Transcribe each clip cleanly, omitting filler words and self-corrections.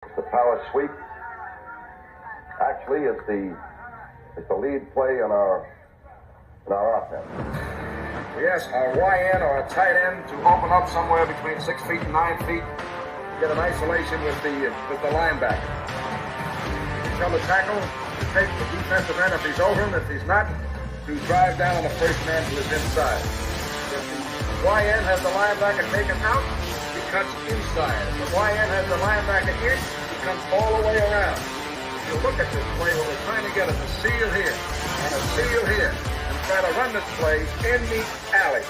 The power sweep actually is the lead play in our offense. We ask our YN or a tight end to open up somewhere between 6 feet and 9 feet, get an isolation with the linebacker. You tell the tackle to take the defensive end if he's over him. If he's not, to drive down on the first man to his inside. If the YN has the linebacker taken out, he cuts inside. If the YN has the linebacker in, he comes all the way around. If you look at this play, what we're trying to get is a seal here and a seal here. Try to run this play in the alley.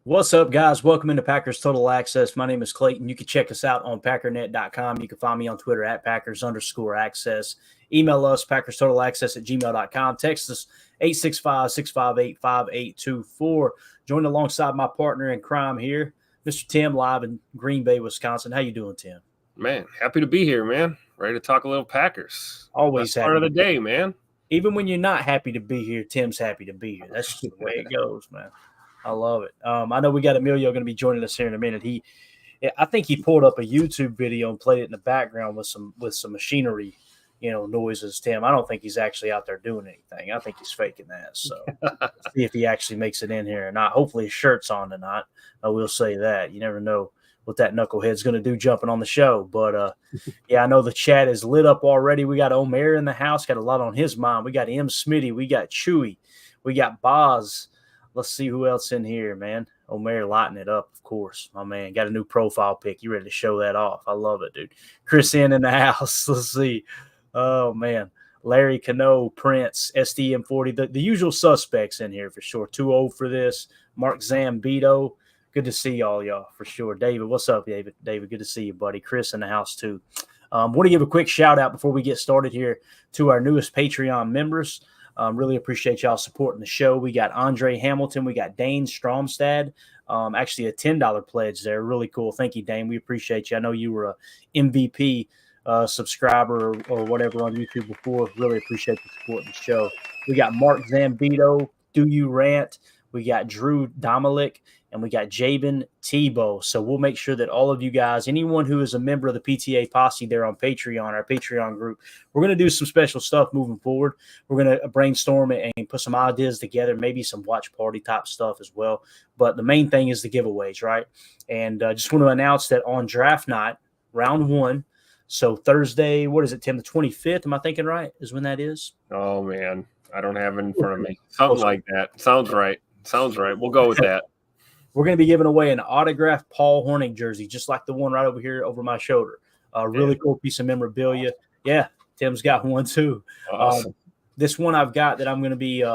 What's up, guys? Welcome into Packers Total Access. My name is Clayton. You can check us out on packernet.com. You can find me on Twitter at Packers_access. Email us, PackersTotalAccess@gmail.com. Text us 865-658-5824. Join alongside my partner in crime here, Mr. Tim, live in Green Bay, Wisconsin. How you doing, Tim? Man, happy to be here, man. Ready to talk a little Packers. Always happy. Part of the day, man. Even when you're not happy to be here, Tim's happy to be here. That's just the way it goes, man. I love it. I know we got Emilio going to be joining us here in a minute. I think he pulled up a YouTube video and played it in the background with some machinery, noises. Tim, I don't think he's actually out there doing anything. I think he's faking that. So see if he actually makes it in here or not. Hopefully his shirt's on tonight. I will say that. You never know what that knucklehead's going to do jumping on the show. But yeah, I know the chat is lit up already. We got Omer in the house. Got a lot on his mind. We got M. Smitty. We got Chewy. We got Boz. Let's see who else in here, man. Omer lighting it up, of course. My man got a new profile pic. You ready to show that off? I love it, dude. Chris in the house. Let's see. Oh, man. Larry Cano, Prince, SDM40. The usual suspects in here for sure. 2-0 for this. Mark Zambito. Good to see y'all for sure. David, what's up, David? David, good to see you, buddy. Chris in the house, too. Want to give a quick shout-out before we get started here to our newest Patreon members. Really appreciate y'all supporting the show. We got Andre Hamilton. We got Dane Stromstad. Actually, a $10 pledge there. Really cool. Thank you, Dane. We appreciate you. I know you were a MVP subscriber or whatever on YouTube before. Really appreciate you supporting the show. We got Mark Zambito. Do You Rant? We got Drew Domalik. And we got Jabin Tebow. So we'll make sure that all of you guys, anyone who is a member of the PTA Posse there on Patreon, our Patreon group, we're going to do some special stuff moving forward. We're going to brainstorm it and put some ideas together, maybe some watch party type stuff as well. But the main thing is the giveaways, right? And just want to announce that on draft night, round 1, so Thursday, what is it, Tim, the 25th? Am I thinking right? Is when that is? Oh, man. I don't have it in front of me. Something like that. Sounds right. We'll go with that. We're going to be giving away an autographed Paul Hornung jersey, just like the one right over here over my shoulder. Really cool piece of memorabilia. Yeah, Tim's got one too. Awesome. This one I've got that I'm going to be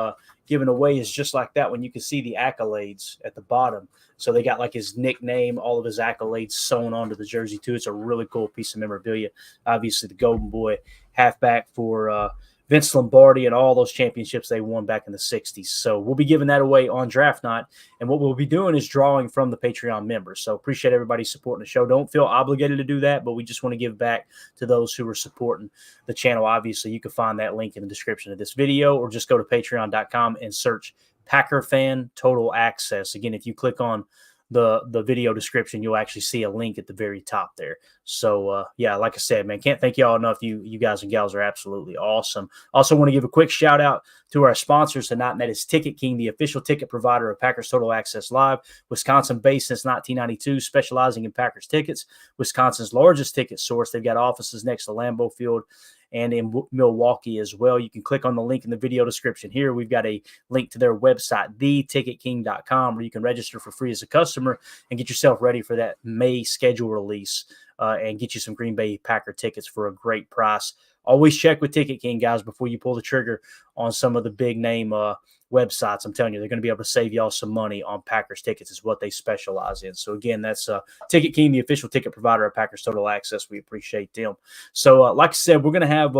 giving away is just like that one. You can see the accolades at the bottom. So they got like his nickname, all of his accolades sewn onto the jersey too. It's a really cool piece of memorabilia. Obviously, the Golden Boy halfback for Vince Lombardi and all those championships they won back in the 60s. So we'll be giving that away on draft night. And what we'll be doing is drawing from the Patreon members. So appreciate everybody supporting the show. Don't feel obligated to do that, but we just want to give back to those who are supporting the channel. Obviously, you can find that link in the description of this video or just go to patreon.com and search Packer Fan Total Access. Again, if you click on the video description, you'll actually see a link at the very top there. So yeah, like I said, man, can't thank y'all enough. You guys and gals are absolutely awesome. Also want to give a quick shout out to our sponsors tonight, and that is Ticket King, the official ticket provider of Packers Total Access Live, Wisconsin based since 1992, specializing in Packers tickets, Wisconsin's largest ticket source. They've got offices next to Lambeau Field and in Milwaukee as well. You can click on the link in the video description here. We've got a link to their website, theticketking.com, where you can register for free as a customer and get yourself ready for that May schedule release and get you some Green Bay Packer tickets for a great price. Always check with Ticket King, guys, before you pull the trigger on some of the big name websites. I'm telling you, they're going to be able to save y'all some money on Packers tickets is what they specialize in. So, again, that's Ticket King, the official ticket provider of Packers Total Access. We appreciate them. So, like I said, we're going to have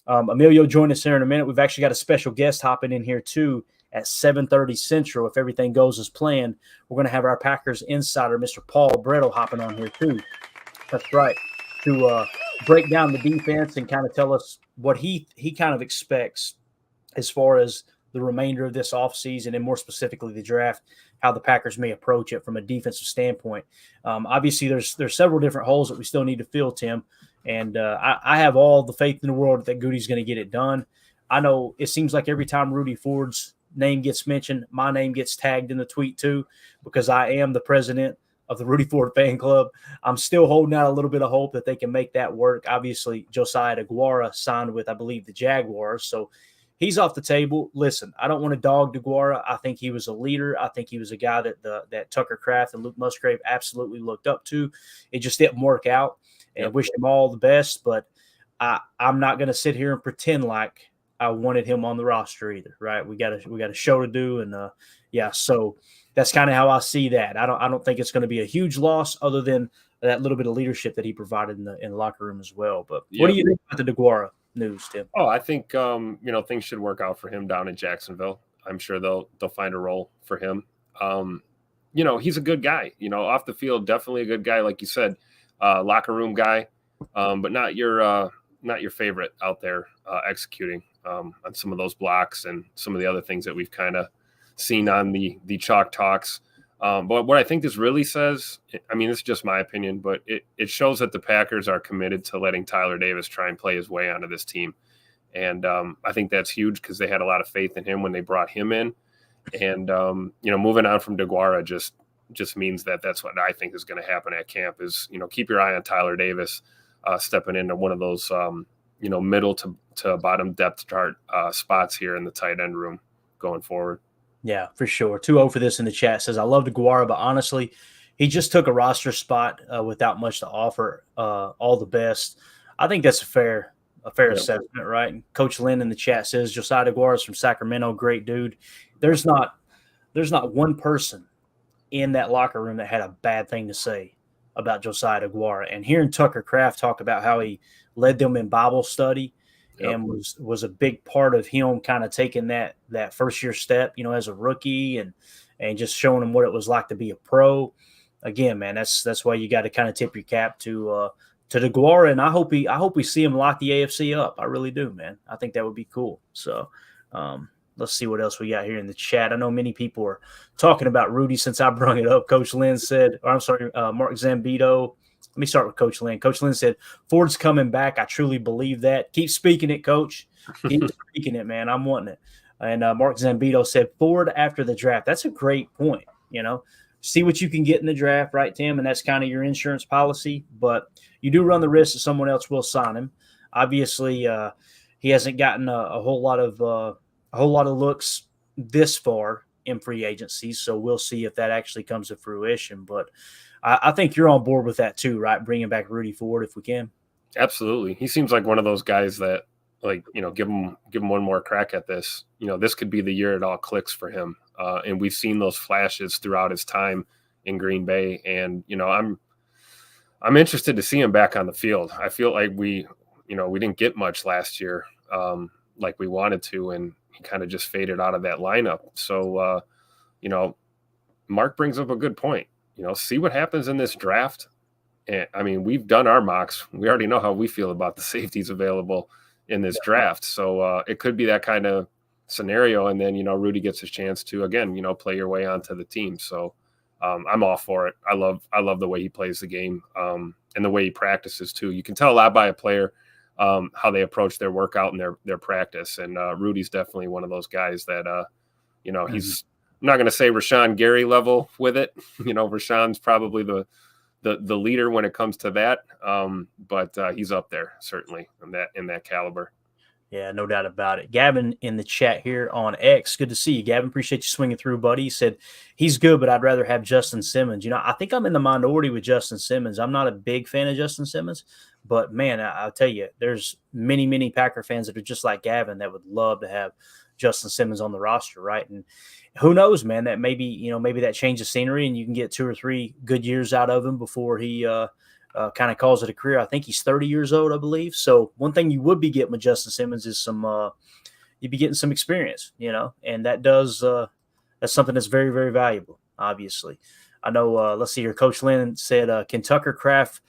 Emilio join us here in a minute. We've actually got a special guest hopping in here, too, at 7:30 Central. If everything goes as planned, we're going to have our Packers insider, Mr. Paul Brettel, hopping on here, too. That's right. To break down the defense and kind of tell us what he kind of expects as far as the remainder of this offseason and more specifically the draft, how the Packers may approach it from a defensive standpoint. Obviously, there's several different holes that we still need to fill, Tim, and I have all the faith in the world that Goody's going to get it done. I know it seems like every time Rudy Ford's name gets mentioned, my name gets tagged in the tweet too, because I am the president of the Rudy Ford fan club. I'm still holding out a little bit of hope that they can make that work. Obviously, Josiah DeGuara signed with, I believe, the Jaguars, so he's off the table. Listen, I don't want to dog DeGuara. I think he was a leader. I think he was a guy that Tucker Kraft and Luke Musgrave absolutely looked up to. It just didn't work out, and wish him all the best, but I'm not going to sit here and pretend like I wanted him on the roster either, right? We got a show to do, and so that's kind of how I see that. I don't think it's going to be a huge loss, other than that little bit of leadership that he provided in the locker room as well. But what do you think about the DeGuara news, Tim? Oh, I think things should work out for him down in Jacksonville. I'm sure they'll find a role for him. He's a good guy. Off the field, definitely a good guy, like you said, locker room guy, but not your favorite out there executing on some of those blocks and some of the other things that we've kind of seen on the chalk talks. But what I think this really says, I mean, it's just my opinion, but it shows that the Packers are committed to letting Tyler Davis try and play his way onto this team. And I think that's huge because they had a lot of faith in him when they brought him in. And, moving on from DeGuara just means that that's what I think is going to happen at camp is, keep your eye on Tyler Davis stepping into one of those, middle to bottom depth chart spots here in the tight end room going forward. Yeah, for sure. 2-0 for this in the chat says, I love DeGuara, but honestly, he just took a roster spot without much to offer. All the best. I think that's a fair assessment, right? And Coach Lynn in the chat says, Josiah DeGuara is from Sacramento, great dude. There's not one person in that locker room that had a bad thing to say about Josiah DeGuara. And hearing Tucker Kraft talk about how he led them in Bible study and was a big part of him kind of taking that first year step, as a rookie and just showing him what it was like to be a pro. Again, man, that's why you got to kind of tip your cap to DeGuara, and I hope we see him lock the AFC up. I really do, man. I think that would be cool. So let's see what else we got here in the chat. I know many people are talking about Rudy since I brought it up. Coach Lynn said, Mark Zambito. Let me start with Coach Lynn. Coach Lynn said, Ford's coming back. I truly believe that. Keep speaking it, Coach. Keep speaking it, man. I'm wanting it. And Mark Zambito said, Ford after the draft. That's a great point. See what you can get in the draft, right, Tim? And that's kind of your insurance policy. But you do run the risk that someone else will sign him. Obviously, he hasn't gotten a whole lot of looks this far in free agency. So we'll see if that actually comes to fruition. But I think you're on board with that too, right? Bringing back Rudy Ford if we can. Absolutely. He seems like one of those guys that, give him one more crack at this. This could be the year it all clicks for him. And we've seen those flashes throughout his time in Green Bay. And, I'm interested to see him back on the field. I feel like we didn't get much last year like we wanted to, and he kind of just faded out of that lineup. So, Mark brings up a good point. See what happens in this draft. And I mean, we've done our mocks. We already know how we feel about the safeties available in this draft. So it could be that kind of scenario. And then, Rudy gets his chance to, again, play your way onto the team. So I'm all for it. I love the way he plays the game and the way he practices too. You can tell a lot by a player how they approach their workout and their practice. And Rudy's definitely one of those guys that, he's, I'm not going to say Rashawn Gary level with it. Rashawn's probably the leader when it comes to that. But he's up there certainly in that caliber. Yeah, no doubt about it. Gavin in the chat here on X. Good to see you, Gavin. Appreciate you swinging through, buddy. He said he's good, but I'd rather have Justin Simmons. I think I'm in the minority with Justin Simmons. I'm not a big fan of Justin Simmons, but man, I'll tell you, there's many, many Packer fans that are just like Gavin that would love to have Justin Simmons on the roster, right? And who knows, man, that maybe that changes scenery and you can get 2 or 3 good years out of him before he kind of calls it a career. I think he's 30 years old, I believe. So one thing you would be getting with Justin Simmons is you'd be getting some experience, and that does that's something that's very, very valuable, obviously. I know, let's see here, Coach Lynn said, can Tucker Kraft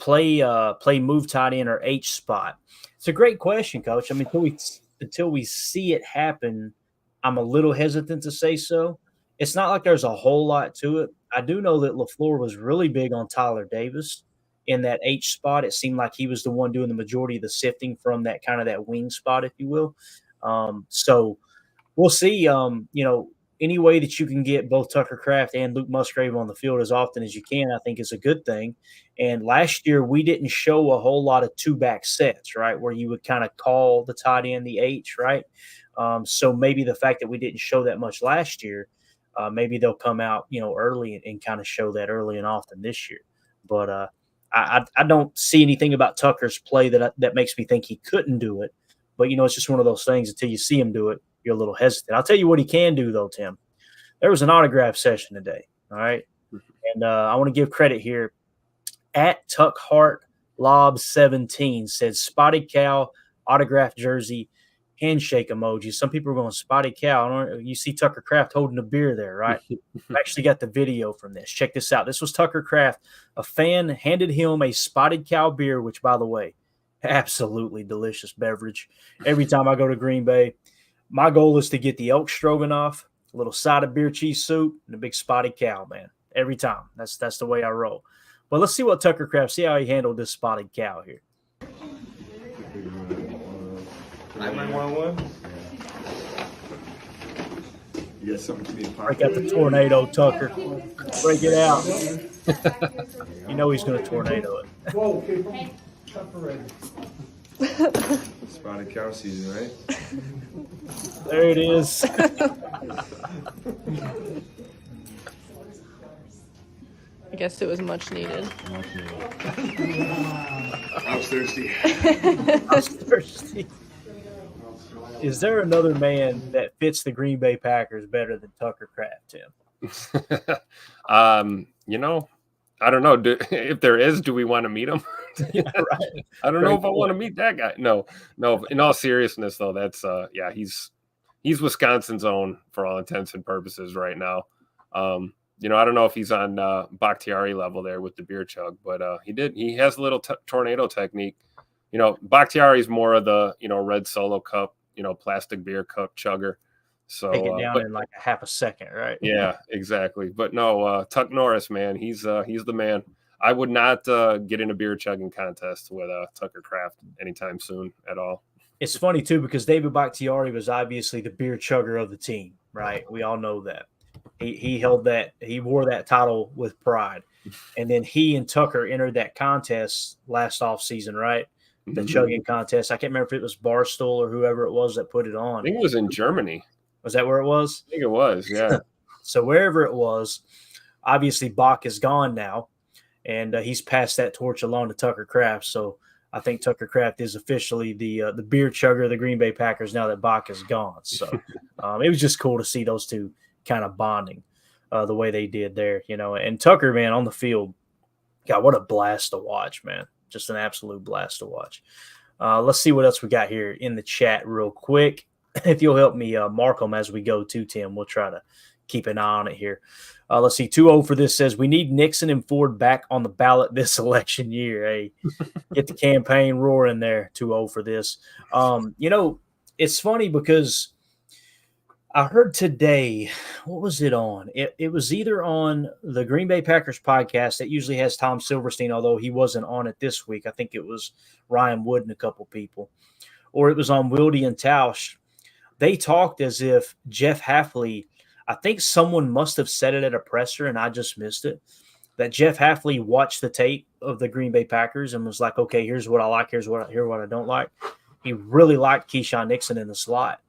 play move tight end or H spot? It's a great question, Coach. I mean, until we see it happen, I'm a little hesitant to say so. It's not like there's a whole lot to it. I do know that LaFleur was really big on Tyler Davis in that H spot. It seemed like he was the one doing the majority of the sifting from that kind of that wing spot, if you will. So we'll see. Any way that you can get both Tucker Kraft and Luke Musgrave on the field as often as you can, I think is a good thing. And last year we didn't show a whole lot of two-back sets, right, where you would kind of call the tight end the H, right? So maybe the fact that we didn't show that much last year, maybe they'll come out, early and kind of show that early and often this year. But I don't see anything about Tucker's play that makes me think he couldn't do it. But, it's just one of those things until you see him do it, you're a little hesitant. I'll tell you what he can do, though, Tim. There was an autograph session today, all right? And I want to give credit here. At Tuck Hart Lob 17 said Spotty Cow autograph jersey handshake emoji. Some people are going Spotty Cow. You see Tucker Kraft holding a beer there, right? I've actually got the video from this. Check this out. This was Tucker Kraft. A fan handed him a Spotted Cow beer, which, by the way, absolutely delicious beverage. Every time I go to Green Bay, my goal is to get the elk stroganoff, a little side of beer cheese soup, and a big Spotted Cow, man. Every time. That's the way I roll. But let's see what Tucker Kraft, see how he handled this Spotted Cow here. 911. You got something to be in Break out the tornado, Tucker. Break it out. He's going to tornado it. Whoa, okay, Spotted Cow season, right? There it is. I guess it was much needed. I was thirsty. Is there another man that fits the Green Bay Packers better than Tucker Kraft, Tim? I don't know. If there is, do we want to meet him? Yeah, right. I don't know if I want to meet that guy. No. In all seriousness, though, that's he's Wisconsin's own for all intents and purposes right now. I don't know if he's on Bakhtiari level there with the beer chug, but he has a little tornado technique. Bakhtiari's more of the red Solo cup, plastic beer cup chugger. So take it down in like a half a second, right? Yeah, exactly. But no, Tuck Norris, man, he's the man. I would not get in a beer chugging contest with Tucker Kraft anytime soon at all. It's funny too because David Bakhtiari was obviously the beer chugger of the team, right? We all know that. He held that. He wore that title with pride, and then he and Tucker entered that contest last offseason, right? The chugging contest. I can't remember if it was Barstool or whoever it was that put it on. I think it was in Germany. Was that where it was? I think it was, yeah. So wherever it was, obviously Bach is gone now, and he's passed that torch along to Tucker Kraft. So I think Tucker Kraft is officially the beer chugger of the Green Bay Packers now that Bach is gone. So it was just cool to see those two kind of bonding the way they did there, And Tucker, man, on the field, God, what a blast to watch, man. Just an absolute blast to watch. Let's see what else we got here in the chat real quick. If you'll help me mark them as we go to Tim, we'll try to keep an eye on it here. Let's see. 2-0 for this says, we need Nixon and Ford back on the ballot this election year. Hey, get the campaign roaring there. 2-0 for this. It's funny because I heard today, what was it on? It was either on the Green Bay Packers podcast that usually has Tom Silverstein, although he wasn't on it this week. I think it was Ryan Wood and a couple people. Or it was on Wilde and Tausch. They talked as if Jeff Hafley, I think someone must have said it at a presser and I just missed it, that Jeff Hafley watched the tape of the Green Bay Packers and was like, okay, here's what I like, here's what I don't like. He really liked Keyshawn Nixon in the slot.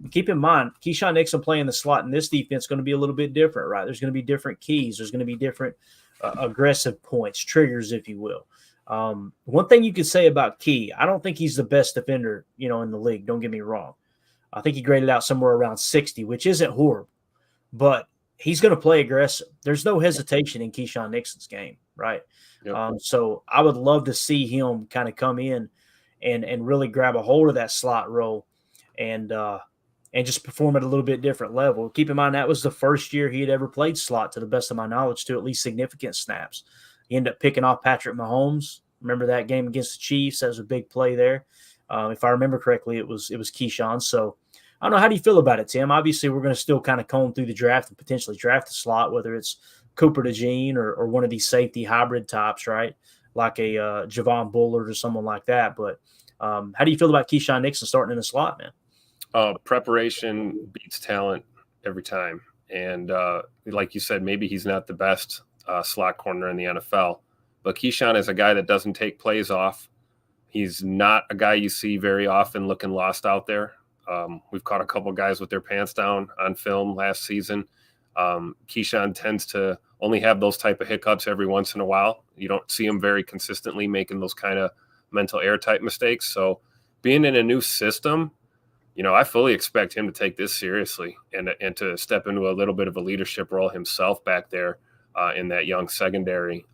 Keep in mind, Keyshawn Nixon playing the slot in this defense is going to be a little bit different, right? There's going to be different keys. There's going to be different aggressive points, triggers, if you will. One thing you could say about Key, I don't think he's the best defender, in the league. Don't get me wrong. I think he graded out somewhere around 60, which isn't horrible, but he's going to play aggressive. There's no hesitation in Keyshawn Nixon's game, right? Yep. So I would love to see him kind of come in and really grab a hold of that slot role and just perform at a little bit different level. Keep in mind, that was the first year he had ever played slot, to the best of my knowledge, to at least significant snaps. He ended up picking off Patrick Mahomes Remember that game against the Chiefs? That was a big play there. If I remember correctly, it was Keyshawn. So I don't know. How do you feel about it, Tim? Obviously, we're going to still kind of comb through the draft and potentially draft the slot, whether it's Cooper DeJean or one of these safety hybrid types, right? Like a Javon Bullard or someone like that. But how do you feel about Keyshawn Nixon starting in the slot, man? Preparation beats talent every time. And like you said, maybe he's not the best slot corner in the NFL. But Keyshawn is a guy that doesn't take plays off. He's not a guy you see very often looking lost out there. We've caught a couple guys with their pants down on film last season. Keyshawn tends to only have those type of hiccups every once in a while. You don't see him very consistently making those kind of mental air type mistakes. So being in a new system, I fully expect him to take this seriously and to step into a little bit of a leadership role himself back there in that young secondary.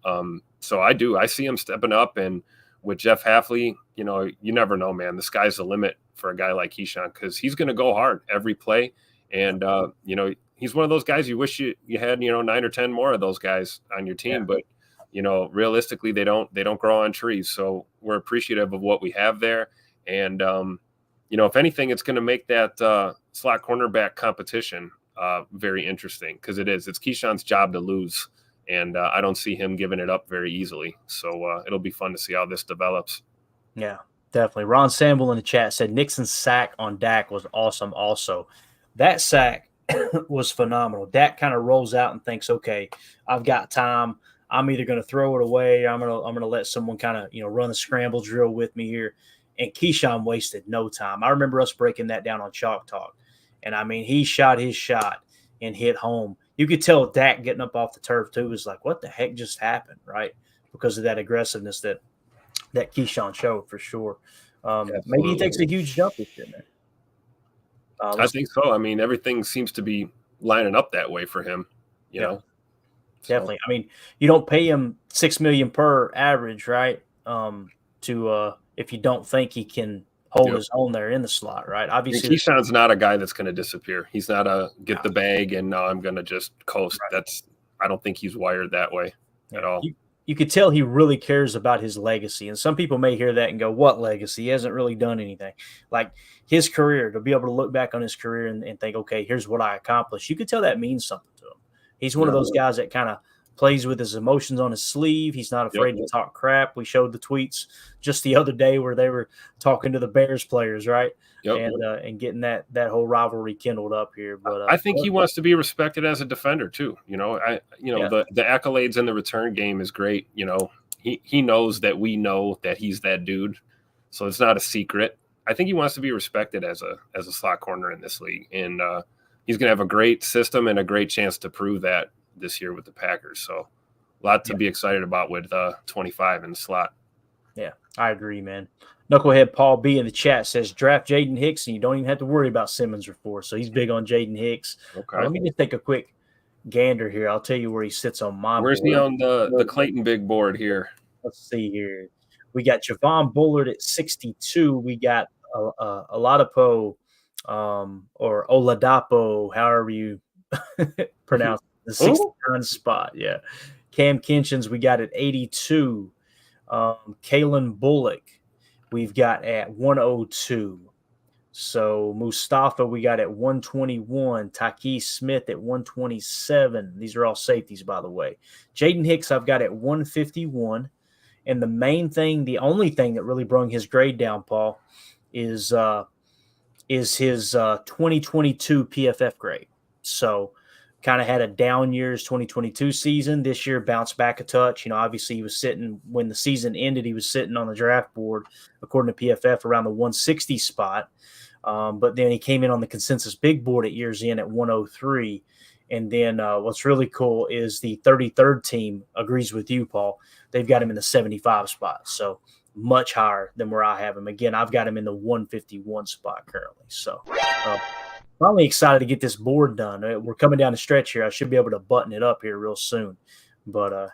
So I see him stepping up, and with Jeff Hafley, you never know, man. The sky's the limit for a guy like Keyshawn because he's going to go hard every play. And, he's one of those guys you wish you had, 9 or 10 more of those guys on your team. Yeah. But, realistically, they don't grow on trees. So we're appreciative of what we have there. And, if anything, it's going to make that slot cornerback competition very interesting because it's Keyshawn's job to lose. And I don't see him giving it up very easily. So it'll be fun to see how this develops. Yeah, definitely. Ron Samble in the chat said Nixon's sack on Dak was awesome also. That sack was phenomenal. Dak kind of rolls out and thinks, okay, I've got time. I'm either going to throw it away. I'm going to let someone kind of, run a scramble drill with me here. And Keyshawn wasted no time. I remember us breaking that down on Chalk Talk. And, he shot his shot and hit home. You could tell Dak getting up off the turf, too, was like, what the heck just happened, right? Because of that aggressiveness that Keyshawn showed, for sure. Maybe he takes a huge jump this year, man. I think so. Everything seems to be lining up that way for him, you know? Definitely. You don't pay him $6 million per average, right? If you don't think he can hold his own there in the slot, right? Obviously, Keyshawn's not a guy that's going to disappear. He's not a get the bag and I'm going to just coast. Right. I don't think he's wired that way at all. You could tell he really cares about his legacy. And some people may hear that and go, what legacy? He hasn't really done anything. Like his career, to be able to look back on his career and think, okay, here's what I accomplished. You could tell that means something to him. He's one of those guys that kind of plays with his emotions on his sleeve. He's not afraid to talk crap. We showed the tweets just the other day where they were talking to the Bears players, right? And getting that whole rivalry kindled up here. But I think he wants to be respected as a defender too. The accolades in the return game is great. He knows that we know that he's that dude, so it's not a secret. I think he wants to be respected as a slot corner in this league, and he's going to have a great system and a great chance to prove that this year with the Packers. So a lot to be excited about with 25 in the slot. Yeah, I agree, man. Knucklehead Paul B in the chat says draft Jaden Hicks and you don't even have to worry about Simmons or Force. So he's big on Jaden Hicks. Okay. Let me just take a quick gander here. I'll tell you where he sits on my Where's board. He on the Clayton big board here? Let's see here. We got Javon Bullard at 62. We got Oladapo or Oladapo, however you pronounce it. The 69 spot, yeah. Cam Kinchins, we got at 82. Kalen Bullock, we've got at 102. So Mustafa, we got at 121. Tyquise Smith at 127. These are all safeties, by the way. Jaden Hicks, I've got at 151. And the only thing that really brought his grade down, Paul, is his 2022 PFF grade. So kind of had a down year's 2022 season. This year bounced back a touch. Obviously he was sitting when the season ended. He was sitting on the draft board, according to PFF, around the 160 spot. But then he came in on the consensus big board at year's end at 103. And then what's really cool is the 33rd team agrees with you, Paul. They've got him in the 75 spot. So much higher than where I have him. Again, I've got him in the 151 spot currently. So finally excited to get this board done. We're coming down the stretch here. I should be able to button it up here real soon. But,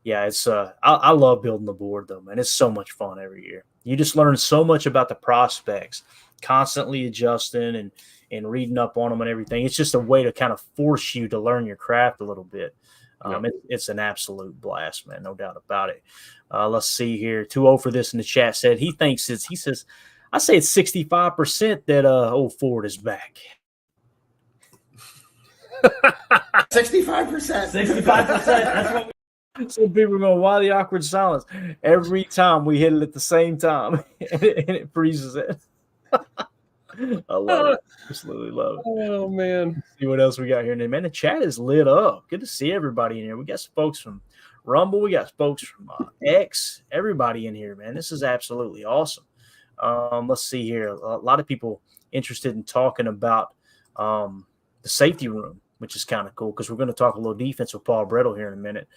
it's I love building the board, though, man. It's so much fun every year. You just learn so much about the prospects, constantly adjusting and reading up on them and everything. It's just a way to kind of force you to learn your craft a little bit. It's an absolute blast, man. No doubt about it. Let's see here. 2-0 for this in the chat said he says, I say it's 65% that old Ford is back. 65%. 65%. That's what so people are going, why the awkward silence? Every time we hit it at the same time, and it freezes it. I love it. Absolutely love it. Oh, man. Let's see what else we got here. And man, the chat is lit up. Good to see everybody in here. We got some folks from Rumble. We got folks from X. Everybody in here, man. This is absolutely awesome. Let's see here. A lot of people interested in talking about the safety room, which is kind of cool because we're going to talk a little defense with Paul Brettel here in a minute.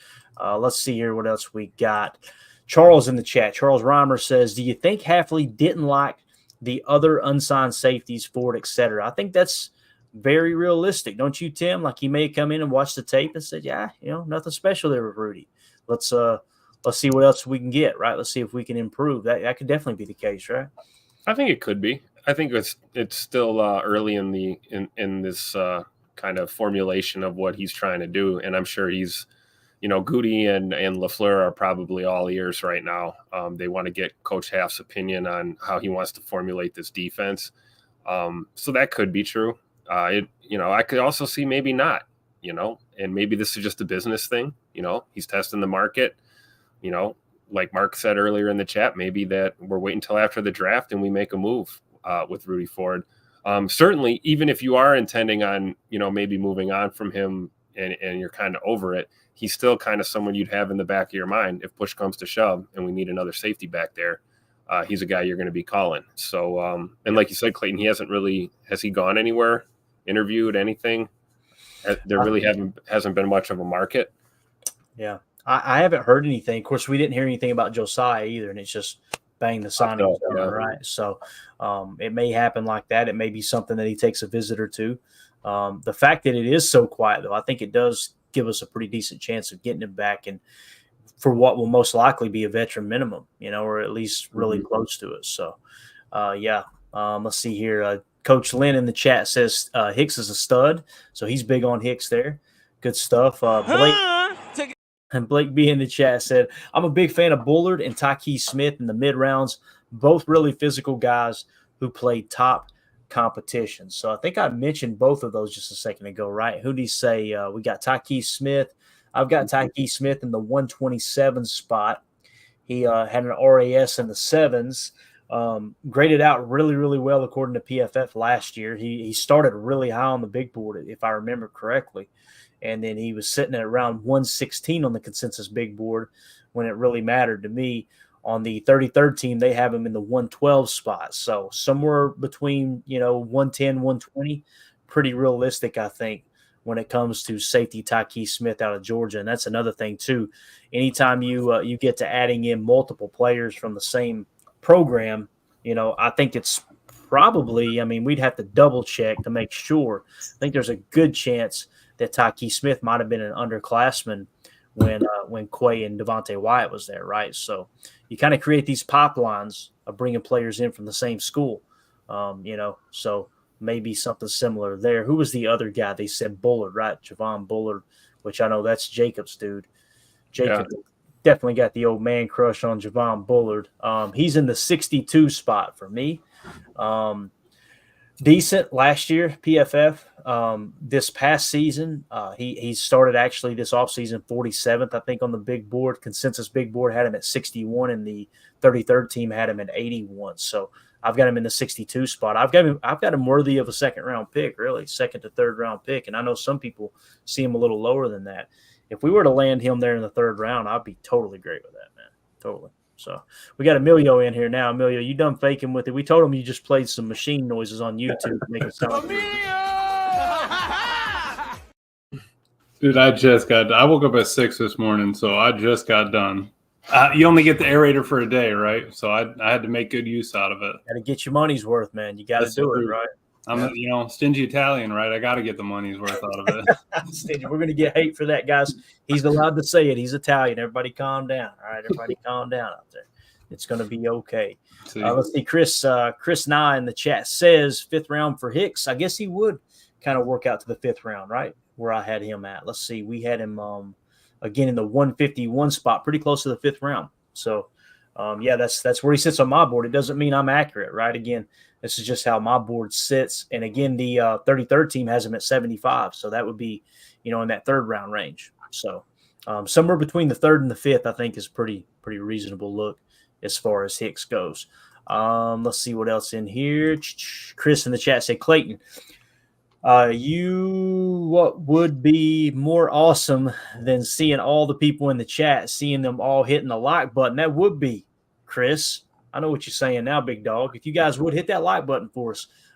Let's see here what else we got. Charles in the chat. Charles Reimer says, do you think Hafley didn't like the other unsigned safeties, Ford, et cetera? I think that's very realistic. Don't you, Tim? Like he may come in and watch the tape and said, yeah, nothing special there with Rudy. Let's see what else we can get, right? Let's see if we can improve. That could definitely be the case, right? I think it could be. I think it's still early in this kind of formulation of what he's trying to do. And I'm sure he's, Goody and LaFleur are probably all ears right now. They want to get Coach Half's opinion on how he wants to formulate this defense. So that could be true. I could also see maybe not, and maybe this is just a business thing. He's testing the market, like Mark said earlier in the chat, maybe that we're waiting until after the draft and we make a move with Rudy Ford. Certainly, even if you are intending on, maybe moving on from him and you're kind of over it, he's still kind of someone you'd have in the back of your mind if push comes to shove and we need another safety back there. He's a guy you're going to be calling. So, and like you said, Clayton, has he gone anywhere, interviewed anything? There really hasn't been much of a market. Yeah. I haven't heard anything. Of course, we didn't hear anything about Josiah either, and it's just bang, the signing, right? So it may happen like that. It may be something that he takes a visitor to. The fact that it is so quiet, though, I think it does give us a pretty decent chance of getting him back and for what will most likely be a veteran minimum, or at least really close to it. So, let's see here. Coach Lynn in the chat says Hicks is a stud, so he's big on Hicks there. Good stuff. Blake B in the chat said, I'm a big fan of Bullard and Tyke Smith in the mid-rounds, both really physical guys who played top competition. So I think I mentioned both of those just a second ago, right? Who do you say? We got Tyke Smith. I've got Tyke Smith in the 127 spot. He had an RAS in the 7s. Graded out really, really well according to PFF last year. He started really high on the big board, if I remember correctly. And then he was sitting at around 116 on the consensus big board when it really mattered to me. On the 33rd team, they have him in the 112 spot. So somewhere between, 110, 120, pretty realistic, I think, when it comes to safety Tyke Smith out of Georgia. And that's another thing, too. Anytime you get to adding in multiple players from the same program, I think it's probably, we'd have to double check to make sure. I think there's a good chance that Tyke Smith might have been an underclassman when Quay and Devontae Wyatt was there, right? So you kind of create these pipelines of bringing players in from the same school, so maybe something similar there. Who was the other guy? They said Bullard, right? Javon Bullard, which I know that's Jacob's dude. Jacob definitely got the old man crush on Javon Bullard. He's in the 62 spot for me. Decent last year, PFF. This past season, he started actually this offseason 47th, I think, on the big board. Consensus big board had him at 61, and the 33rd team had him at 81. So I've got him in the 62 spot. I've got him worthy of a second-round pick, really, second to third-round pick. And I know some people see him a little lower than that. If we were to land him there in the third round, I'd be totally great with that, man. Totally. So we got Emilio in here now. Emilio, you done faking with it? We told him you just played some machine noises on YouTube to make it sound good. Dude, I woke up at 6 this morning, so I just got done. You only get the aerator for a day, right? So I had to make good use out of it. Got to get your money's worth, man. You got to do it, right? I'm stingy Italian, right? I got to get the money's worth out of it. Stingy. We're going to get hate for that, guys. He's allowed to say it. He's Italian. Everybody calm down. All right, everybody calm down out there. It's going to be okay. Let's see. Chris Nye in the chat says 5th round for Hicks. I guess he would kind of work out to the 5th round, right? Where I had him at. Let's see. We had him again in the 151 spot, pretty close to the 5th round. So, yeah, that's where he sits on my board. It doesn't mean I'm accurate, right? Again, this is just how my board sits. And again, the 33rd team has him at 75. So that would be, in that 3rd round range. So somewhere between the 3rd and the 5th, I think is pretty reasonable look as far as Hicks goes. Let's see what else in here. Chris in the chat say, Clayton, what would be more awesome than seeing all the people in the chat, seeing them all hitting the like button? That would be, Chris. I know what you're saying now, big dog. If you guys would hit that like button for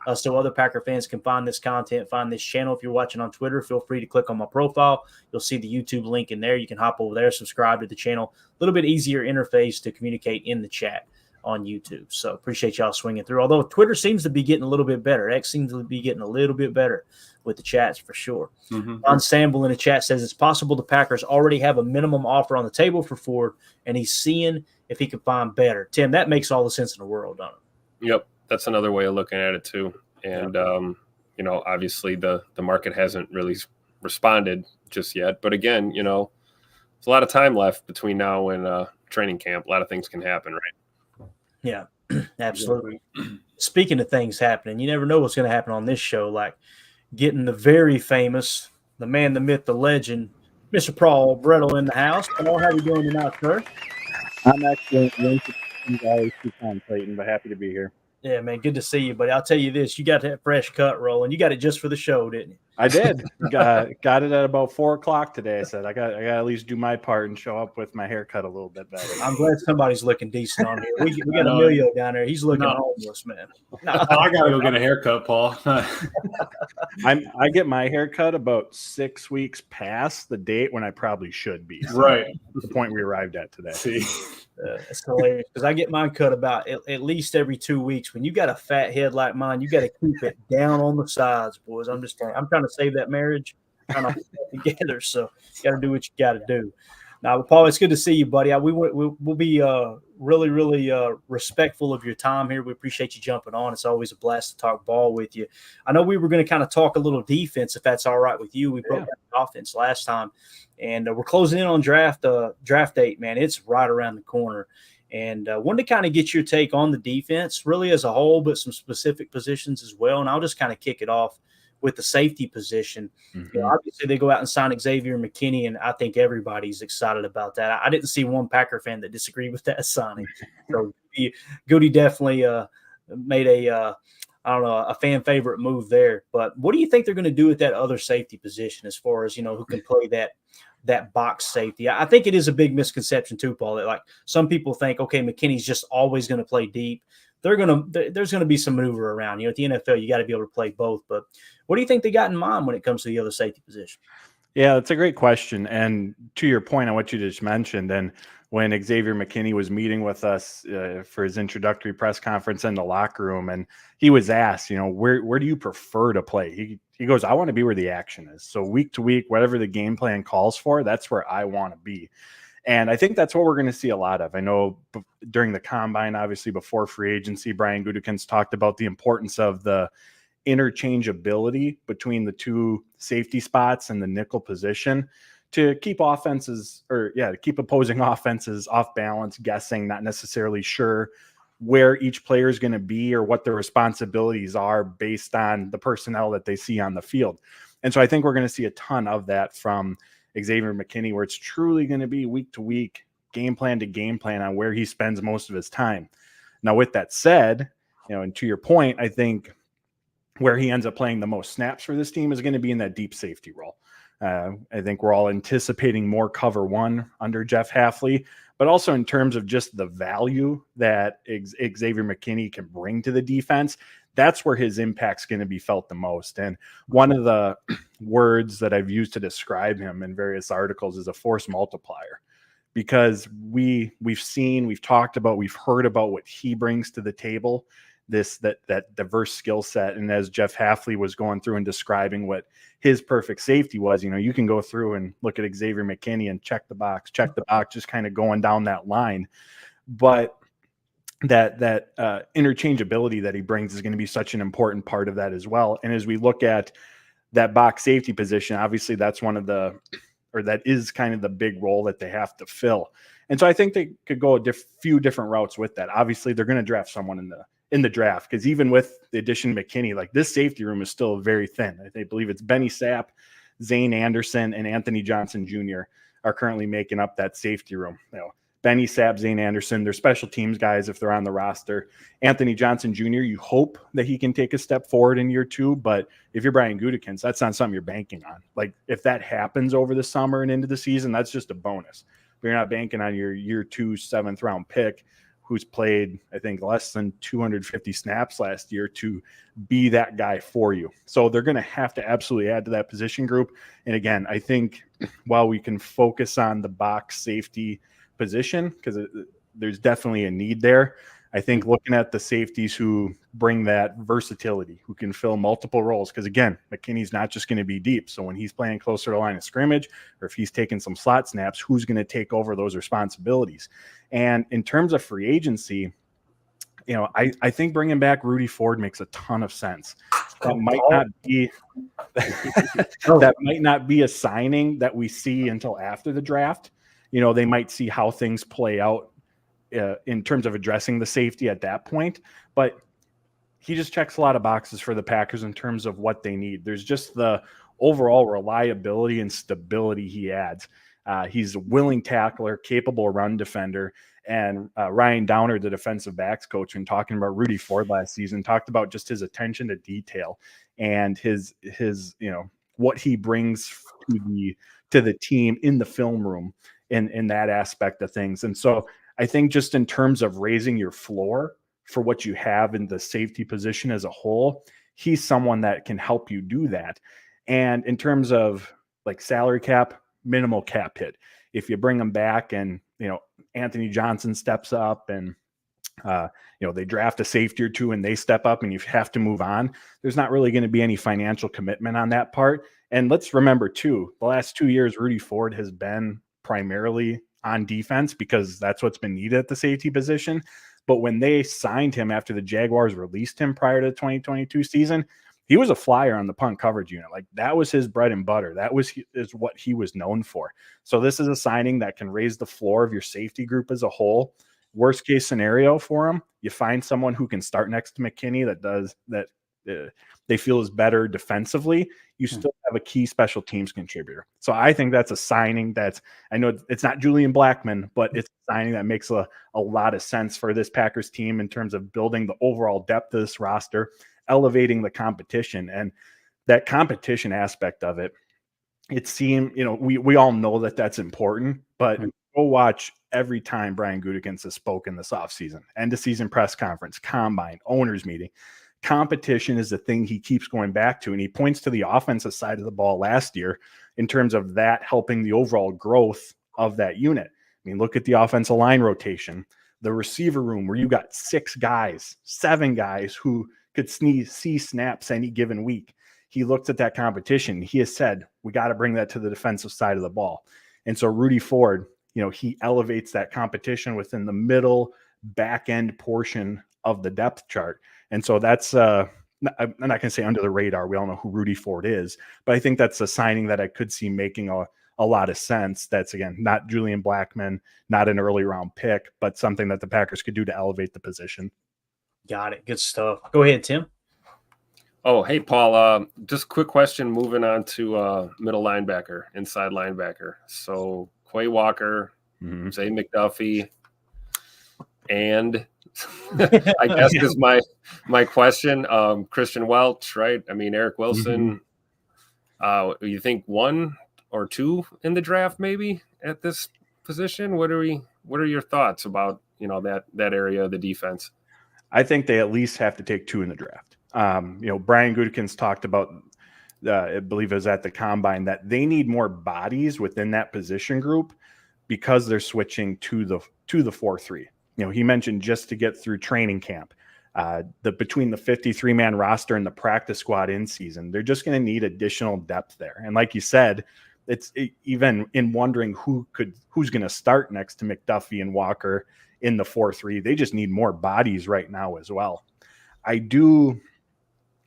us, so other Packer fans can find this content, find this channel. If you're watching on Twitter, feel free to click on my profile. You'll see the YouTube link in there. You can hop over there, subscribe to the channel. A little bit easier interface to communicate in the chat on YouTube. So appreciate y'all swinging through. Although Twitter seems to be getting a little bit better. X seems to be getting a little bit better with the chats for sure. Mm-hmm. Ron Samble in the chat says it's possible the Packers already have a minimum offer on the table for Ford, and he's seeing if he can find better. Tim, that makes all the sense in the world, don't it? Yep. That's another way of looking at it too. And, obviously the market hasn't really responded just yet. But again, there's a lot of time left between now and training camp. A lot of things can happen, right? Yeah, absolutely. Speaking of things happening, you never know what's going to happen on this show, like getting the very famous, the man, the myth, the legend, Mr. Paul Brettel in the house. Paul, how are you doing tonight, sir? I'm actually always too time, Clayton, but happy to be here. Yeah, man, good to see you, buddy. I'll tell you this, you got that fresh cut rolling. You got it just for the show, didn't you? I did. got it at about 4:00 today. I said I got to at least do my part and show up with my haircut a little bit better. I'm glad somebody's looking decent on here. We got Emilio down there. He's looking homeless, man. No. I got to go get a haircut, Paul. I get my haircut about 6 weeks past the date when I probably should be. So right. The point we arrived at today. See. It's hilarious because I get mine cut about at least every 2 weeks. When you got a fat head like mine, you got to keep it down on the sides, boys. I'm trying to save that marriage, trying to put it together. So you got to do what you got to do. Now, Paul, it's good to see you, buddy. We'll be really, really respectful of your time here. We appreciate you jumping on. It's always a blast to talk ball with you. I know we were going to kind of talk a little defense, if that's all right with you. We broke down the offense last time, and we're closing in on draft date, man. It's right around the corner. And wanted to kind of get your take on the defense, really as a whole, but some specific positions as well. And I'll just kind of kick it off with the safety position. Mm-hmm. Obviously, they go out and sign Xavier McKinney, and I think everybody's excited about that. I didn't see one Packer fan that disagreed with that signing. So Goody definitely made a fan favorite move there. But what do you think they're going to do with that other safety position as far as, who can play that box safety? I think it is a big misconception too, Paul, that like some people think, okay, McKinney's just always going to play deep. There's going to be some maneuver around. At the NFL, you got to be able to play both. But what do you think they got in mind when it comes to the other safety position? Yeah, that's a great question. And to your point on what you just mentioned, and when Xavier McKinney was meeting with us for his introductory press conference in the locker room, and he was asked, where do you prefer to play? He goes, I want to be where the action is. So week to week, whatever the game plan calls for, that's where I want to be. And I think that's what we're going to see a lot of. I know during the combine, obviously before free agency, Brian Gutekunst talked about the importance of the interchangeability between the two safety spots and the nickel position to keep keep opposing offenses off balance, guessing, not necessarily sure where each player is going to be or what their responsibilities are based on the personnel that they see on the field. And so I think we're going to see a ton of that from Xavier McKinney, where it's truly going to be week to week, game plan to game plan on where he spends most of his time. Now, with that said, and to your point, I think where he ends up playing the most snaps for this team is going to be in that deep safety role. I think we're all anticipating more cover one under Jeff Hafley, but also in terms of just the value that Xavier McKinney can bring to the defense, that's where his impact's going to be felt the most. And one of the words that I've used to describe him in various articles is a force multiplier, because we've talked about, we've heard about what he brings to the table, that diverse skill set. And as Jeff Hafley was going through and describing what his perfect safety was, you can go through and look at Xavier McKinney and check the box, just kind of going down that line. But that interchangeability that he brings is going to be such an important part of that as well. And as we look at that box safety position, obviously that's one of the or that is kind of the big role that they have to fill. And so I think they could go a few different routes with that. Obviously, they're going to draft someone in the draft, because even with the addition of McKinney, like this safety room is still very thin. I believe it's Benny Sapp, Zane Anderson, and Anthony Johnson Jr. are currently making up that safety room. Benny Sapp, Zane Anderson, they're special teams guys if they're on the roster. Anthony Johnson Jr., you hope that he can take a step forward in year 2, but if you're Brian Gutekunst, that's not something you're banking on. Like if that happens over the summer and into the season, that's just a bonus. But you're not banking on your year 2 7th round pick who's played, I think, less than 250 snaps last year to be that guy for you. So they're going to have to absolutely add to that position group. And again, I think while we can focus on the box safety position, because there's definitely a need there, I think looking at the safeties who bring that versatility, who can fill multiple roles, because again, McKinney's not just going to be deep. So when he's playing closer to line of scrimmage, or if he's taking some slot snaps, who's going to take over those responsibilities? And in terms of free agency, I think bringing back Rudy Ford makes a ton of sense. That might not be a signing that we see until after the draft. They might see how things play out in terms of addressing the safety at that point, but he just checks a lot of boxes for the Packers in terms of what they need. There's just the overall reliability and stability he adds. He's a willing tackler, capable run defender, and Ryan Downer, the defensive backs coach, when talking about Rudy Ford last season, talked about just his attention to detail and his what he brings to the team in the film room in that aspect of things. And so I think just in terms of raising your floor for what you have in the safety position as a whole, he's someone that can help you do that. And in terms of like salary cap, minimal cap hit. If you bring him back and, Anthony Johnson steps up and, they draft a safety or two and they step up and you have to move on, there's not really going to be any financial commitment on that part. And let's remember too, the last 2 years, Rudy Ford has been primarily on defense because that's what's been needed at the safety position. But when they signed him after the Jaguars released him prior to the 2022 season, he was a flyer on the punt coverage unit. Like that was his bread and butter. That is what he was known for. So this is a signing that can raise the floor of your safety group as a whole. Worst case scenario for him, you find someone who can start next to McKinney that they feel is better defensively. You still have a key special teams contributor. So I think that's a signing I know it's not Julian Blackmon, but it's a signing that makes a lot of sense for this Packers team in terms of building the overall depth of this roster, elevating the competition. And that competition aspect of it seemed, we all know that that's important, but go watch every time Brian Gutekunst has spoken this offseason, end of season press conference, combine, owners meeting. Competition is the thing he keeps going back to. And he points to the offensive side of the ball last year in terms of that helping the overall growth of that unit. I mean, look at the offensive line rotation, the receiver room where you got 7 guys who could see snaps any given week. He looked at that competition. He has said, we got to bring that to the defensive side of the ball. And so Rudy Ford, he elevates that competition within the middle back end portion of the depth chart. And so that's, I'm not going to say under the radar. We all know who Rudy Ford is, but I think that's a signing that I could see making a lot of sense. That's, again, not Julian Blackmon, not an early round pick, but something that the Packers could do to elevate the position. Got it. Good stuff. Go ahead, Tim. Oh, hey, Paul. Just a quick question moving on to middle linebacker, inside linebacker. So Quay Walker, Zay McDuffie, and I guess is my question. Christian Welch, right? I mean, Eric Wilson. You think 1 or 2 in the draft, maybe at this position? What are your thoughts about that area of the defense? I think they at least have to take 2 in the draft. Brian Gutekunst talked about, I believe it was at the combine, that they need more bodies within that position group because they're switching to the 4-3. He mentioned just to get through training camp, between the 53-man roster and the practice squad in season, they're just going to need additional depth there. And like you said, it's even in wondering who's going to start next to McDuffie and Walker in the 4-3. They just need more bodies right now as well.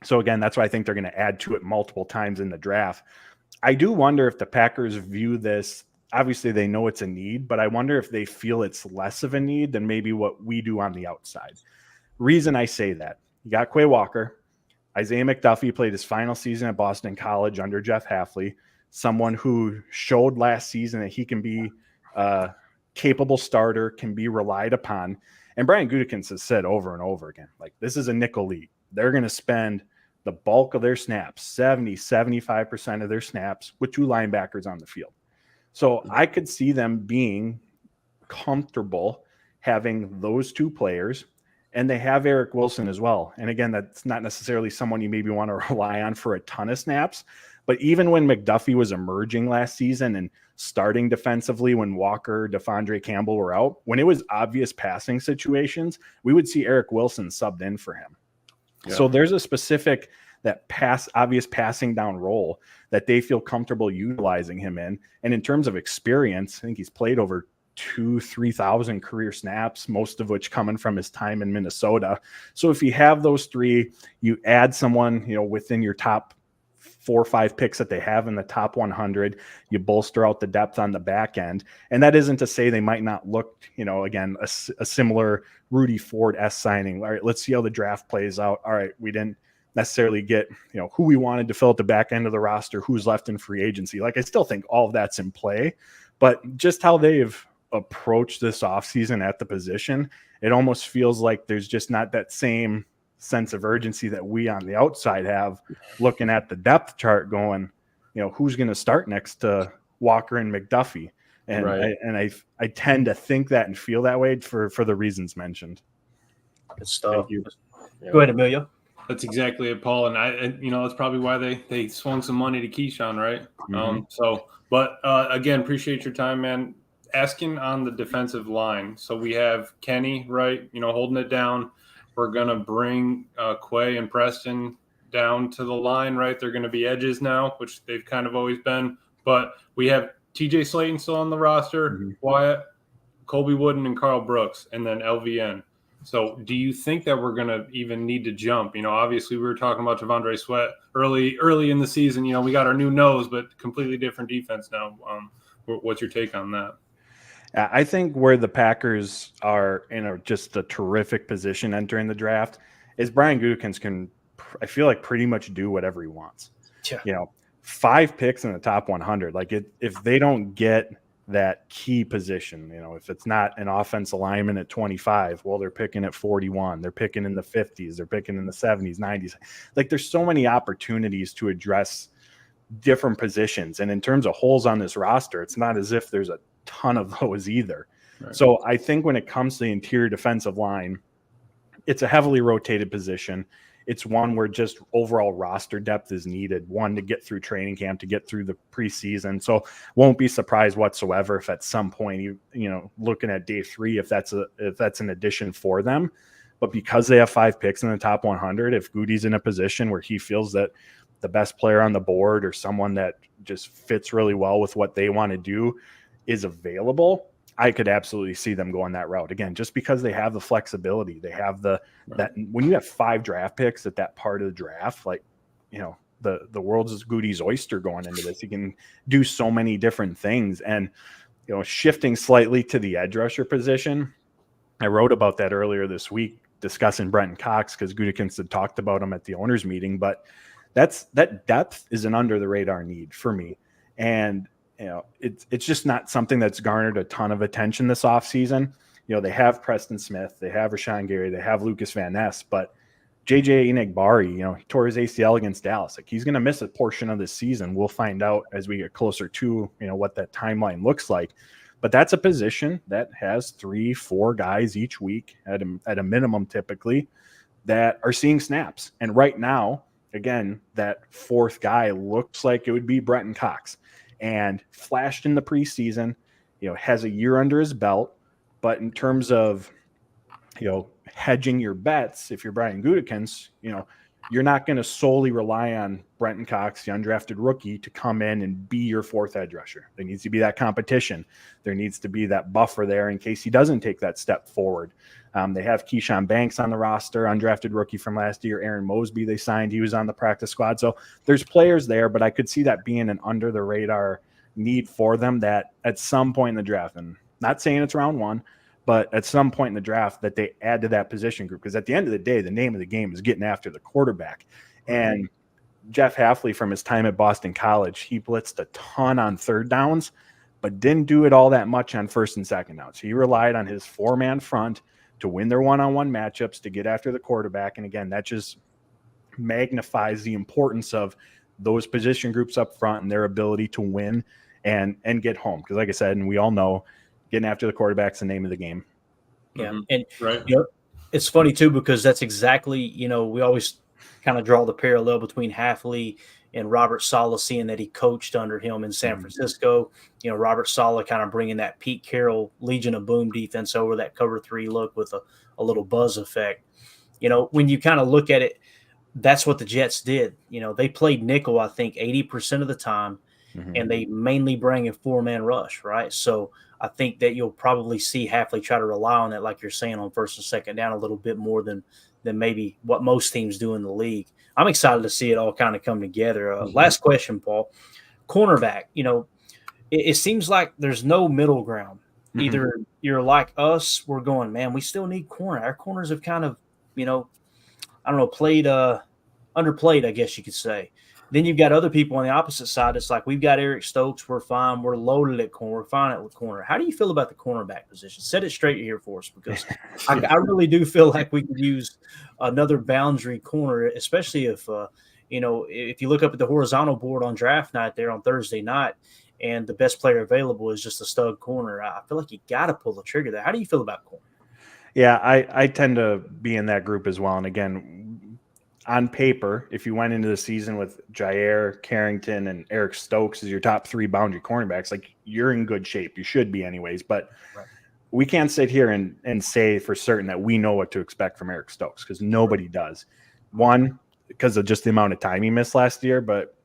So again, that's why I think they're going to add to it multiple times in the draft. I do wonder if the Packers view this. Obviously, they know it's a need, but I wonder if they feel it's less of a need than maybe what we do on the outside. Reason I say that, you got Quay Walker. Isaiah McDuffie played his final season at Boston College under Jeff Hafley, someone who showed last season that he can be a capable starter, can be relied upon. And Brian Gutekunst has said over and over again, like, this is a nickel league. They're going to spend the bulk of their snaps, 75% of their snaps, with 2 linebackers on the field. So I could see them being comfortable having those 2 players, and they have Eric Wilson as well. And again, that's not necessarily someone you maybe want to rely on for a ton of snaps. But even when McDuffie was emerging last season and starting defensively when Walker, DeFondre Campbell were out, when it was obvious passing situations, we would see Eric Wilson subbed in for him. Yeah. So there's a specific obvious passing down role that they feel comfortable utilizing him in. And in terms of experience, I think he's played over 2,000-3,000 career snaps, most of which coming from his time in Minnesota. So if you have those 3, you add someone, within your top 4 or 5 picks that they have in the top 100, you bolster out the depth on the back end. And that isn't to say they might not look, again, a similar Rudy Ford-esque signing. All right, let's see how the draft plays out. All right, we didn't necessarily get, who we wanted to fill at the back end of the roster, who's left in free agency. Like, I still think all of that's in play, but just how they've approached this offseason at the position, it almost feels like there's just not that same sense of urgency that we on the outside have, looking at the depth chart going, who's going to start next to Walker and McDuffie. And right. I tend to think that and feel that way for the reasons mentioned. Good stuff. Thank you. Go ahead, Emilio. That's exactly it, Paul. And that's probably why they swung some money to Keyshawn, right? Mm-hmm. Again, appreciate your time, man. Asking on the defensive line. So we have Kenny, right? Holding it down. We're going to bring Quay and Preston down to the line, right? They're going to be edges now, which they've kind of always been. But we have TJ Slayton still on the roster, mm-hmm. Wyatt, Colby Wooden, and Carl Brooks, and then LVN. So do you think that we're going to even need to jump? Obviously we were talking about T'Vondre Sweat early in the season. We got our new nose, but completely different defense now. What's your take on that? I think where the Packers are in just a terrific position entering the draft is Brian Gutekunst can, I feel like, pretty much do whatever he wants. Yeah. 5 picks in the top 100. Like, if they don't get that key position, if it's not an offensive lineman at 25, well, they're picking at 41. They're picking in the 50s. They're picking in the 70s, 90s. Like, there's so many opportunities to address different positions. And in terms of holes on this roster, it's not as if there's a ton of those either. Right. So I think when it comes to the interior defensive line, it's a heavily rotated position. It's one where just overall roster depth is needed, one to get through training camp, to get through the preseason. So won't be surprised whatsoever if at some point you looking at day 3, if that's an addition for them. But because they have 5 picks in the top 100, if Goody's in a position where he feels that the best player on the board or someone that just fits really well with what they want to do is available, I could absolutely see them going that route. Again, just because they have the flexibility, they have that when you have 5 draft picks at that part of the draft, like, the world's Goody's oyster going into this. You can do so many different things. And, shifting slightly to the edge rusher position, I wrote about that earlier this week, discussing Brenton Cox, because Gutekunst had talked about him at the owners meeting. But that depth is an under the radar need for me. And it's just not something that's garnered a ton of attention this offseason. They have Preston Smith, they have Rashawn Gary, they have Lucas Van Ness, but JJ Enagbari, he tore his ACL against Dallas. Like, he's going to miss a portion of this season. We'll find out as we get closer to, what that timeline looks like. But that's a position that has 3-4 guys each week at a minimum, typically, that are seeing snaps. And right now, again, that 4th guy looks like it would be Brenton Cox. And flashed in the preseason, has a year under his belt. But in terms of, hedging your bets, if you're Brian Gutekunst, you're not going to solely rely on Brenton Cox, the undrafted rookie, to come in and be your fourth edge rusher. There needs to be that competition. There needs to be that buffer there in case he doesn't take that step forward. They have Keyshawn Banks on the roster, undrafted rookie from last year. Aaron Mosby, they signed. He was on the practice squad. So there's players there, but I could see that being an under-the-radar need for them that at some point in the draft, and not saying it's round one, but at some point in the draft that they add to that position group. Because at the end of the day, the name of the game is getting after the quarterback. And Jeff Hafley, from his time at Boston College, he blitzed a ton on third downs, but didn't do it all that much on first and second downs. He relied on his four-man front to win their one-on-one matchups, to get after the quarterback. And again, that just magnifies the importance of those position groups up front and their ability to win and get home. Because like I said, and we all know, getting after the quarterback's the name of the game. Yeah. And Right. it's funny too, because that's exactly, we always kind of draw the parallel between Hafley and Robert Saleh, seeing that he coached under him in San Francisco. Robert Saleh kind of bringing that Pete Carroll Legion of Boom defense over that cover 3 look with a little buzz effect. When you kind of look at it, that's what the Jets did. They played nickel, I think, 80% of the time, and they mainly bring a 4-man rush, right? So I think that you'll probably see Hafley try to rely on that, like you're saying, on first and second down a little bit more than maybe what most teams do in the league. I'm excited to see it all kind of come together. Last question, Paul. Cornerback, it seems like there's no middle ground. Either you're like us, we're going, man, we still need corner. Our corners have kind of, played underplayed, I guess you could say. Then you've got other people on the opposite side. It's like, we've got Eric Stokes. We're fine. We're loaded at corner. We're fine at corner. How do you feel about the cornerback position? Set it straight here for us, because I really do feel like we could use another boundary corner, especially if you look up at the horizontal board on draft night there on Thursday night, and the best player available is just a stud corner. I feel like you got to pull the trigger there. How do you feel about corner? Yeah, I tend to be in that group as well. And again, on paper, if you went into the season with Jair, Carrington, and Eric Stokes as your top 3 boundary cornerbacks, like, you're in good shape. You should be anyways. But we can't sit here and say for certain that we know what to expect from Eric Stokes, because nobody does. One, because of just the amount of time he missed last year, but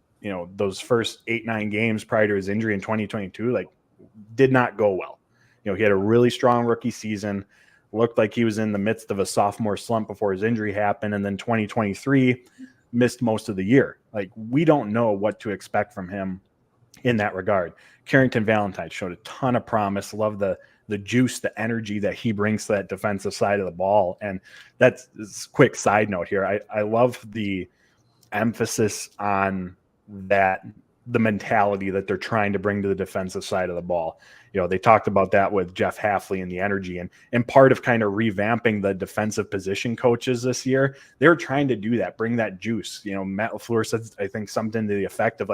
those first 8-9 games prior to his injury in 2022, did not go well. He had a really strong rookie season. Looked like he was in the midst of a sophomore slump before his injury happened. And then 2023 missed most of the year. We don't know what to expect from him in that regard. Carrington Valentine showed a ton of promise. Love the juice, the energy that he brings to that defensive side of the ball. And that's a quick side note here. I love the emphasis on that, the mentality that they're trying to bring to the defensive side of the ball. They talked about that with Jeff Hafley and the energy, and part of kind of revamping the defensive position coaches this year, they were trying to do that, bring that juice. Matt LaFleur said, I think, something to the effect of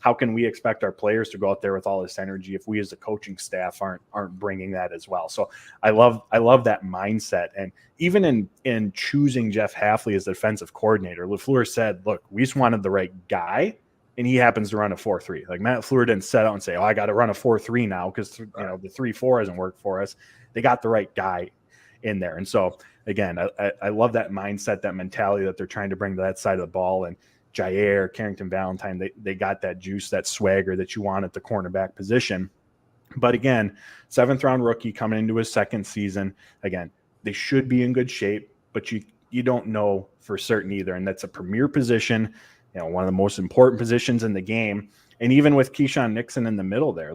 how can we expect our players to go out there with all this energy if we as a coaching staff aren't bringing that as well? So I love that mindset. And even in choosing Jeff Hafley as the defensive coordinator, LaFleur said, look, we just wanted the right guy, and he happens to run a 4-3. Matt LaFleur didn't set out and say, I got to run a 4-3 now because the 3-4 hasn't worked for us. They got the right guy in there. And so, again, I love that mindset, that mentality that they're trying to bring to that side of the ball. And Jair, Carrington Valentine, they got that juice, that swagger that you want at the cornerback position. But again, 7th-round rookie coming into his second season. Again, they should be in good shape, but you don't know for certain either. And that's a premier position, one of the most important positions in the game. And even with Keyshawn Nixon in the middle there,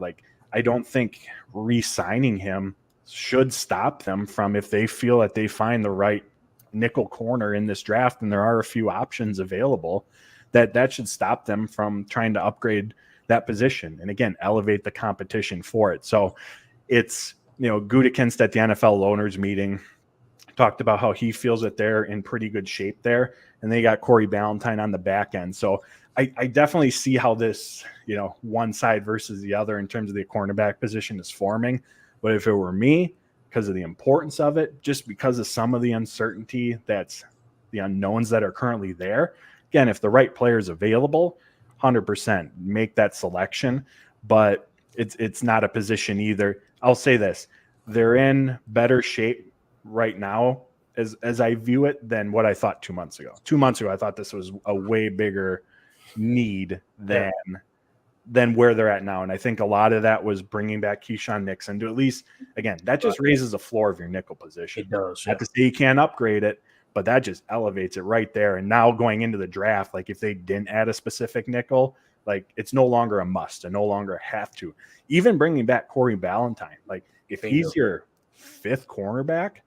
I don't think re-signing him should stop them from, if they feel that they find the right nickel corner in this draft, and there are a few options available, that should stop them from trying to upgrade that position. And again, elevate the competition for it. So it's, Gutekunst at the NFL owners meeting talked about how he feels that they're in pretty good shape there. And they got Corey Ballantyne on the back end. So I definitely see how this, one side versus the other in terms of the cornerback position is forming. But if it were me, because of the importance of it, just because of some of the uncertainty, that's the unknowns that are currently there. Again, if the right player is available, 100% make that selection. But it's not a position either. I'll say this. They're in better shape right now as I view it than what I thought 2 months ago. 2 months ago, I thought this was a way bigger need than where they're at now. And I think a lot of that was bringing back Keyshawn Nixon to at least, again, that just raises the floor of your nickel position. It does. Not to say you can't upgrade it, but that just elevates it right there. And now going into the draft, like if they didn't add a specific nickel, like it's no longer a must and no longer a have to. Even bringing back Corey Ballantyne, like if he's your fifth cornerback,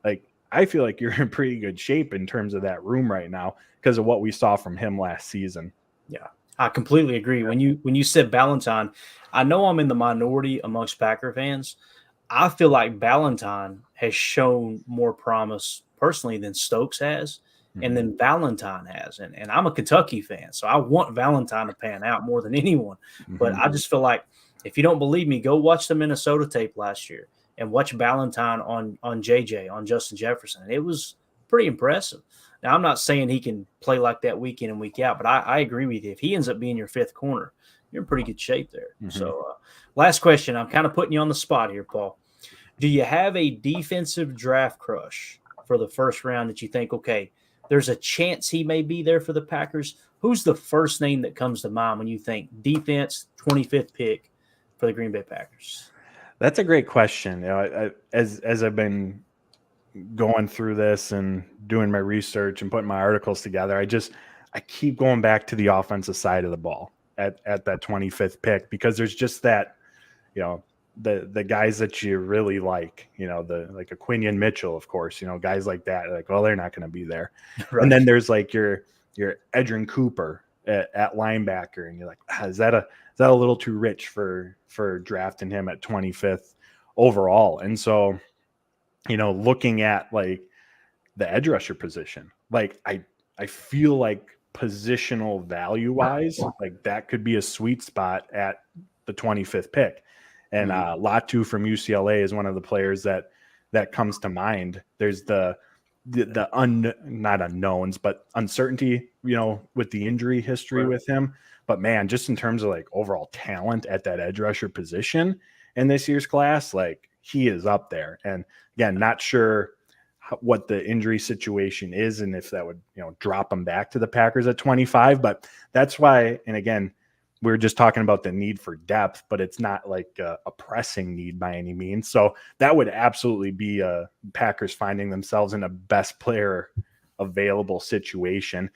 like I feel like you're in pretty good shape in terms of that room right now because of what we saw from him last season. Yeah, I completely agree. When you said Ballantyne, I know I'm in the minority amongst Packer fans. I feel like Ballantyne has shown more promise personally than Stokes has, and then Ballantyne has. And I'm a Kentucky fan, so I want Ballantyne to pan out more than anyone. But I just feel like if you don't believe me, go watch the Minnesota tape last year and watch Ballantyne on JJ, on Justin Jefferson. It was pretty impressive. Now, I'm not saying he can play like that week in and week out, but I agree with you. If he ends up being your fifth corner, you're in pretty good shape there. So last question. I'm kind of putting you on the spot here, Paul. Do you have a defensive draft crush for the first round that you think, okay, there's a chance he may be there for the Packers? Who's the first name that comes to mind when you think defense, 25th pick for the Green Bay Packers? That's a great question. You know, as I've been going through this and doing my research and putting my articles together, I keep going back to the offensive side of the ball at that 25th pick, because there's just that, you know, the guys that you really like, you know, like a Quinion Mitchell, of course, you know, guys like that, like, well, they're not going to be there. Right. And then there's like your Edgerrin Cooper at linebacker, and you're like, is that a little too rich for drafting him at 25th overall? And so, you know, looking at like the edge rusher position, like I feel like positional value wise, like that could be a sweet spot at the 25th pick. And Latu from UCLA is one of the players that comes to mind. There's not unknowns, but uncertainty, you know, with the injury history with him. But man, just in terms of like overall talent at that edge rusher position in this year's class, like he is up there. And again, not sure what the injury situation is and if that would, you know, drop him back to the Packers at 25. But that's why, and again, we were just talking about the need for depth, but it's not like a pressing need by any means. So that would absolutely be Packers finding themselves in a best player available situation.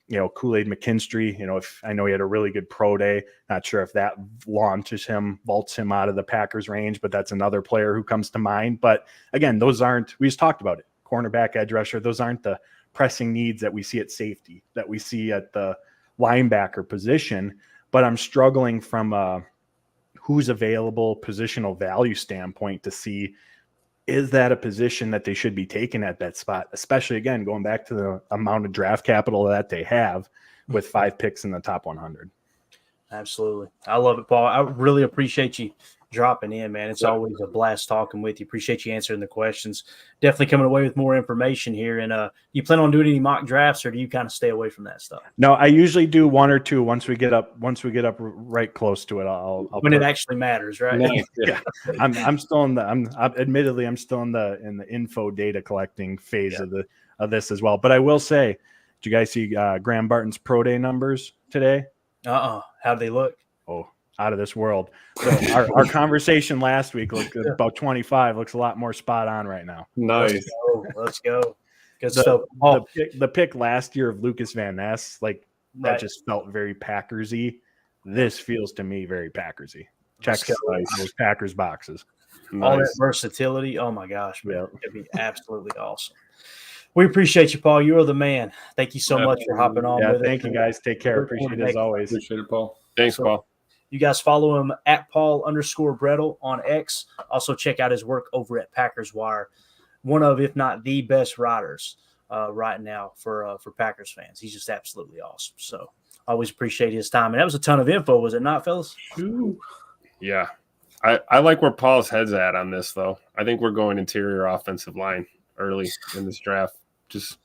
You know, Kool-Aid McKinstry, you know, if I know he had a really good pro day, not sure if that vaults him out of the Packers range, but that's another player who comes to mind. But again, we just talked about it. Cornerback, edge rusher, those aren't the pressing needs that we see at safety, that we see at the linebacker position. But I'm struggling from a who's available positional value standpoint to see, is that a position that they should be taking at that spot, especially, again, going back to the amount of draft capital that they have with 5 picks in the top 100. Absolutely. I love it, Paul. I really appreciate you dropping in, man. It's always a blast talking with you. Appreciate you answering the questions. Definitely coming away with more information here. And you plan on doing any mock drafts, or do you kind of stay away from that stuff? No, I usually do 1 or 2 once we get up right close to it. I'll when it actually matters, right? Nice. Yeah. I'm still in admittedly I'm still in the info data collecting phase of this as well. But I will say, did you guys see Graham Barton's pro day numbers today? How'd they look? Oh, out of this world. So our conversation last week looked about 25, looks a lot more spot on right now. Nice. Let's go. Good stuff. The pick last year of Lucas Van Ness, like that just felt very Packersy. This feels to me very Packersy. Checks those Packers boxes. All that versatility. Oh my gosh, man. It'd be absolutely awesome. We appreciate you, Paul. You're the man. Thank you so much for hopping on with us. Thank you, guys. Take care. Appreciate it as always. Appreciate it, Paul. Thanks, Paul. You guys follow him at Paul_Brettel on X. Also check out his work over at Packers Wire. One of, if not the best writers right now for Packers fans. He's just absolutely awesome. So I always appreciate his time. And that was a ton of info, was it not, fellas? Ooh. Yeah. I like where Paul's head's at on this, though. I think we're going interior offensive line early in this draft. Just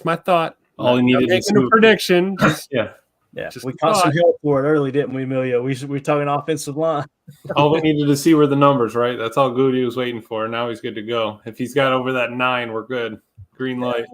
my thought. All you needed is a prediction. Yeah, Just we caught some help for it early, didn't we, Emilio? We're talking offensive line. All we needed to see were the numbers, right? That's all Goody was waiting for. Now he's good to go. If he's got over that 9, we're good. Green light.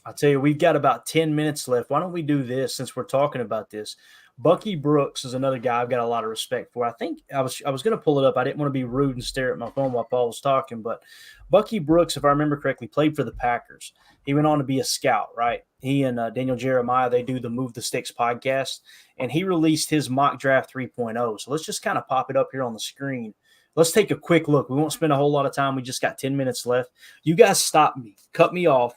I'll tell you, we've got about 10 minutes left. Why don't we do this since we're talking about this? Bucky Brooks is another guy I've got a lot of respect for. I think I was going to pull it up. I didn't want to be rude and stare at my phone while Paul was talking, but Bucky Brooks, if I remember correctly, played for the Packers. He went on to be a scout, right? He and Daniel Jeremiah, they do the Move the Sticks podcast, and he released his mock draft 3.0. So let's just kind of pop it up here on the screen. Let's take a quick look. We won't spend a whole lot of time. We just got 10 minutes left. You guys stop me. Cut me off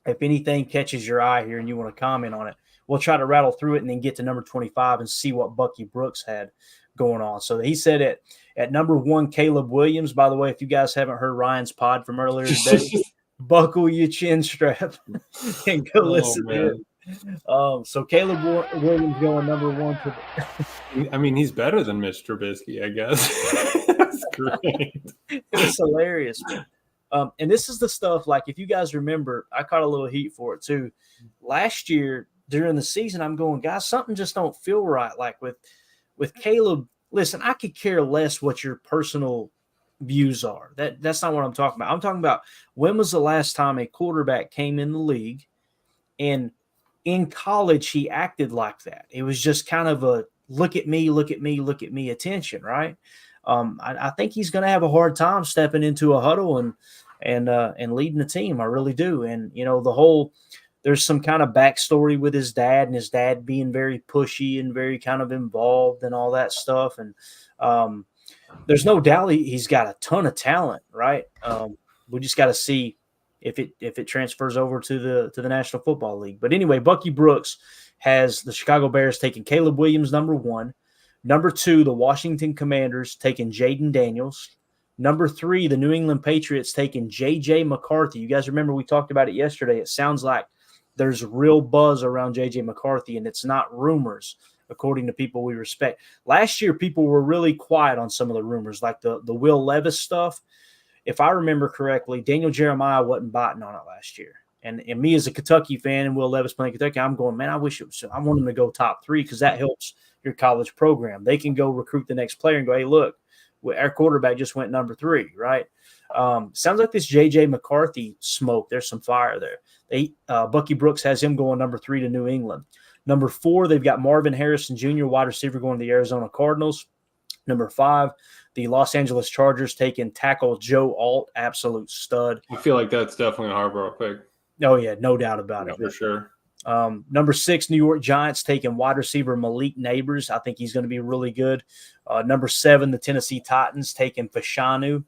if anything catches your eye here and you want to comment on it. We'll try to rattle through it and then get to number 25 and see what Bucky Brooks had going on. So he said at number 1, Caleb Williams. By the way, if you guys haven't heard Ryan's pod from earlier today, buckle your chin strap and go listen to it. So Caleb Williams going number 1. I mean, he's better than Mitch Trubisky, I guess. That's great. It's hilarious, man. And this is the stuff, like, if you guys remember, I caught a little heat for it too. Last year during the season, I'm going, guys, something just don't feel right. Like with Caleb, listen, I could care less what your personal views are. That's not what I'm talking about. I'm talking about, when was the last time a quarterback came in the league and in college he acted like that? It was just kind of a look at me attention, right? I think he's going to have a hard time stepping into a huddle and leading the team. I really do. And, you know, there's some kind of backstory with his dad, and his dad being very pushy and very kind of involved and all that stuff. And there's no doubt he's got a ton of talent, right? We just got to see if it transfers over to the National Football League. But anyway, Bucky Brooks has the Chicago Bears taking Caleb Williams, number 1. Number 2, the Washington Commanders taking Jaden Daniels. Number 3, the New England Patriots taking J.J. McCarthy. You guys remember we talked about it yesterday. It sounds like there's real buzz around J.J. McCarthy, and it's not rumors, according to people we respect. Last year, people were really quiet on some of the rumors, like the Will Levis stuff. If I remember correctly, Daniel Jeremiah wasn't biting on it last year. And me as a Kentucky fan and Will Levis playing Kentucky, I'm going, man, I wish it was. I want him to go top 3 because that helps your college program. They can go recruit the next player and go, hey, look, our quarterback just went number 3, right? Sounds like this J.J. McCarthy smoke. There's some fire there. Bucky Brooks has him going number 3 to New England. Number 4, they've got Marvin Harrison Jr., wide receiver, going to the Arizona Cardinals. Number 5, the Los Angeles Chargers taking tackle Joe Alt, absolute stud. I feel like that's definitely a Harborough pick. Oh, yeah, no doubt about it. For sure. Number 6, New York Giants taking wide receiver Malik Neighbors. I think he's going to be really good. Number 7, the Tennessee Titans taking Fashanu,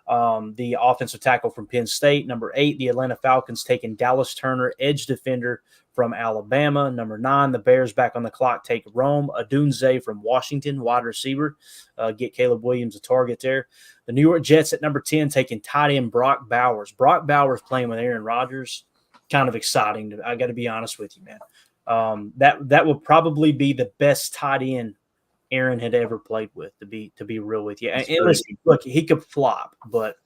the offensive tackle from Penn State. Number 8, the Atlanta Falcons taking Dallas Turner, edge defender from Alabama. Number 9, the Bears back on the clock take Rome Odunze from Washington, wide receiver. Get Caleb Williams a target there. The New York Jets at number 10 taking tight end Brock Bowers. Brock Bowers playing with Aaron Rodgers. Kind of exciting. I got to be honest with you, man. That would probably be the best tight end Aaron had ever played with, to be real with you. And listen, look, he could flop, but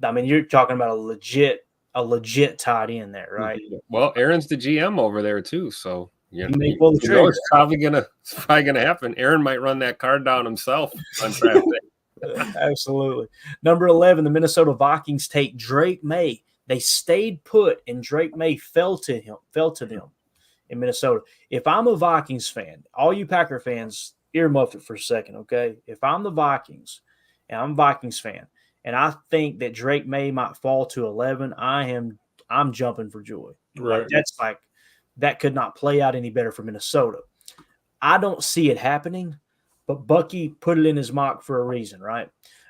I mean, you're talking about a legit tight end there, right? Well, Aaron's the GM over there too, so you know it's probably gonna happen. Aaron might run that card down himself on draft day. Absolutely. Number 11, the Minnesota Vikings take Drake May. They stayed put, and Drake May fell to them in Minnesota. If I'm a Vikings fan, all you Packer fans, earmuff it for a second, okay? If I'm the Vikings, and I'm a Vikings fan, and I think that Drake May might fall to 11, I'm jumping for joy. Right. That could not play out any better for Minnesota. I don't see it happening, but Bucky put it in his mock for a reason, right?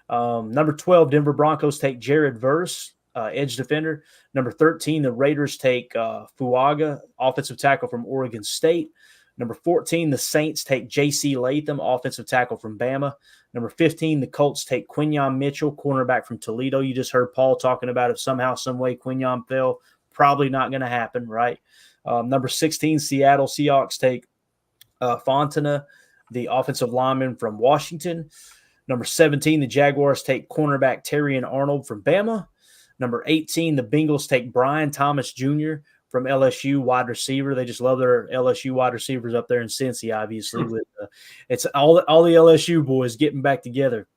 Number 12, Denver Broncos take Jared Verse, edge defender. Number 13, the Raiders take Fuaga, offensive tackle from Oregon State. Number 14, the Saints take J.C. Latham, offensive tackle from Bama. Number 15, the Colts take Quinyon Mitchell, cornerback from Toledo. You just heard Paul talking about if somehow, some way Quinyon fell. Probably not going to happen, right? Number 16, Seattle Seahawks take Fontana, the offensive lineman from Washington. Number 17, the Jaguars take cornerback Terrion Arnold from Bama. Number 18, the Bengals take Brian Thomas Jr. from LSU, wide receiver. They just love their LSU wide receivers up there in Cincy, obviously. With it's all the LSU boys getting back together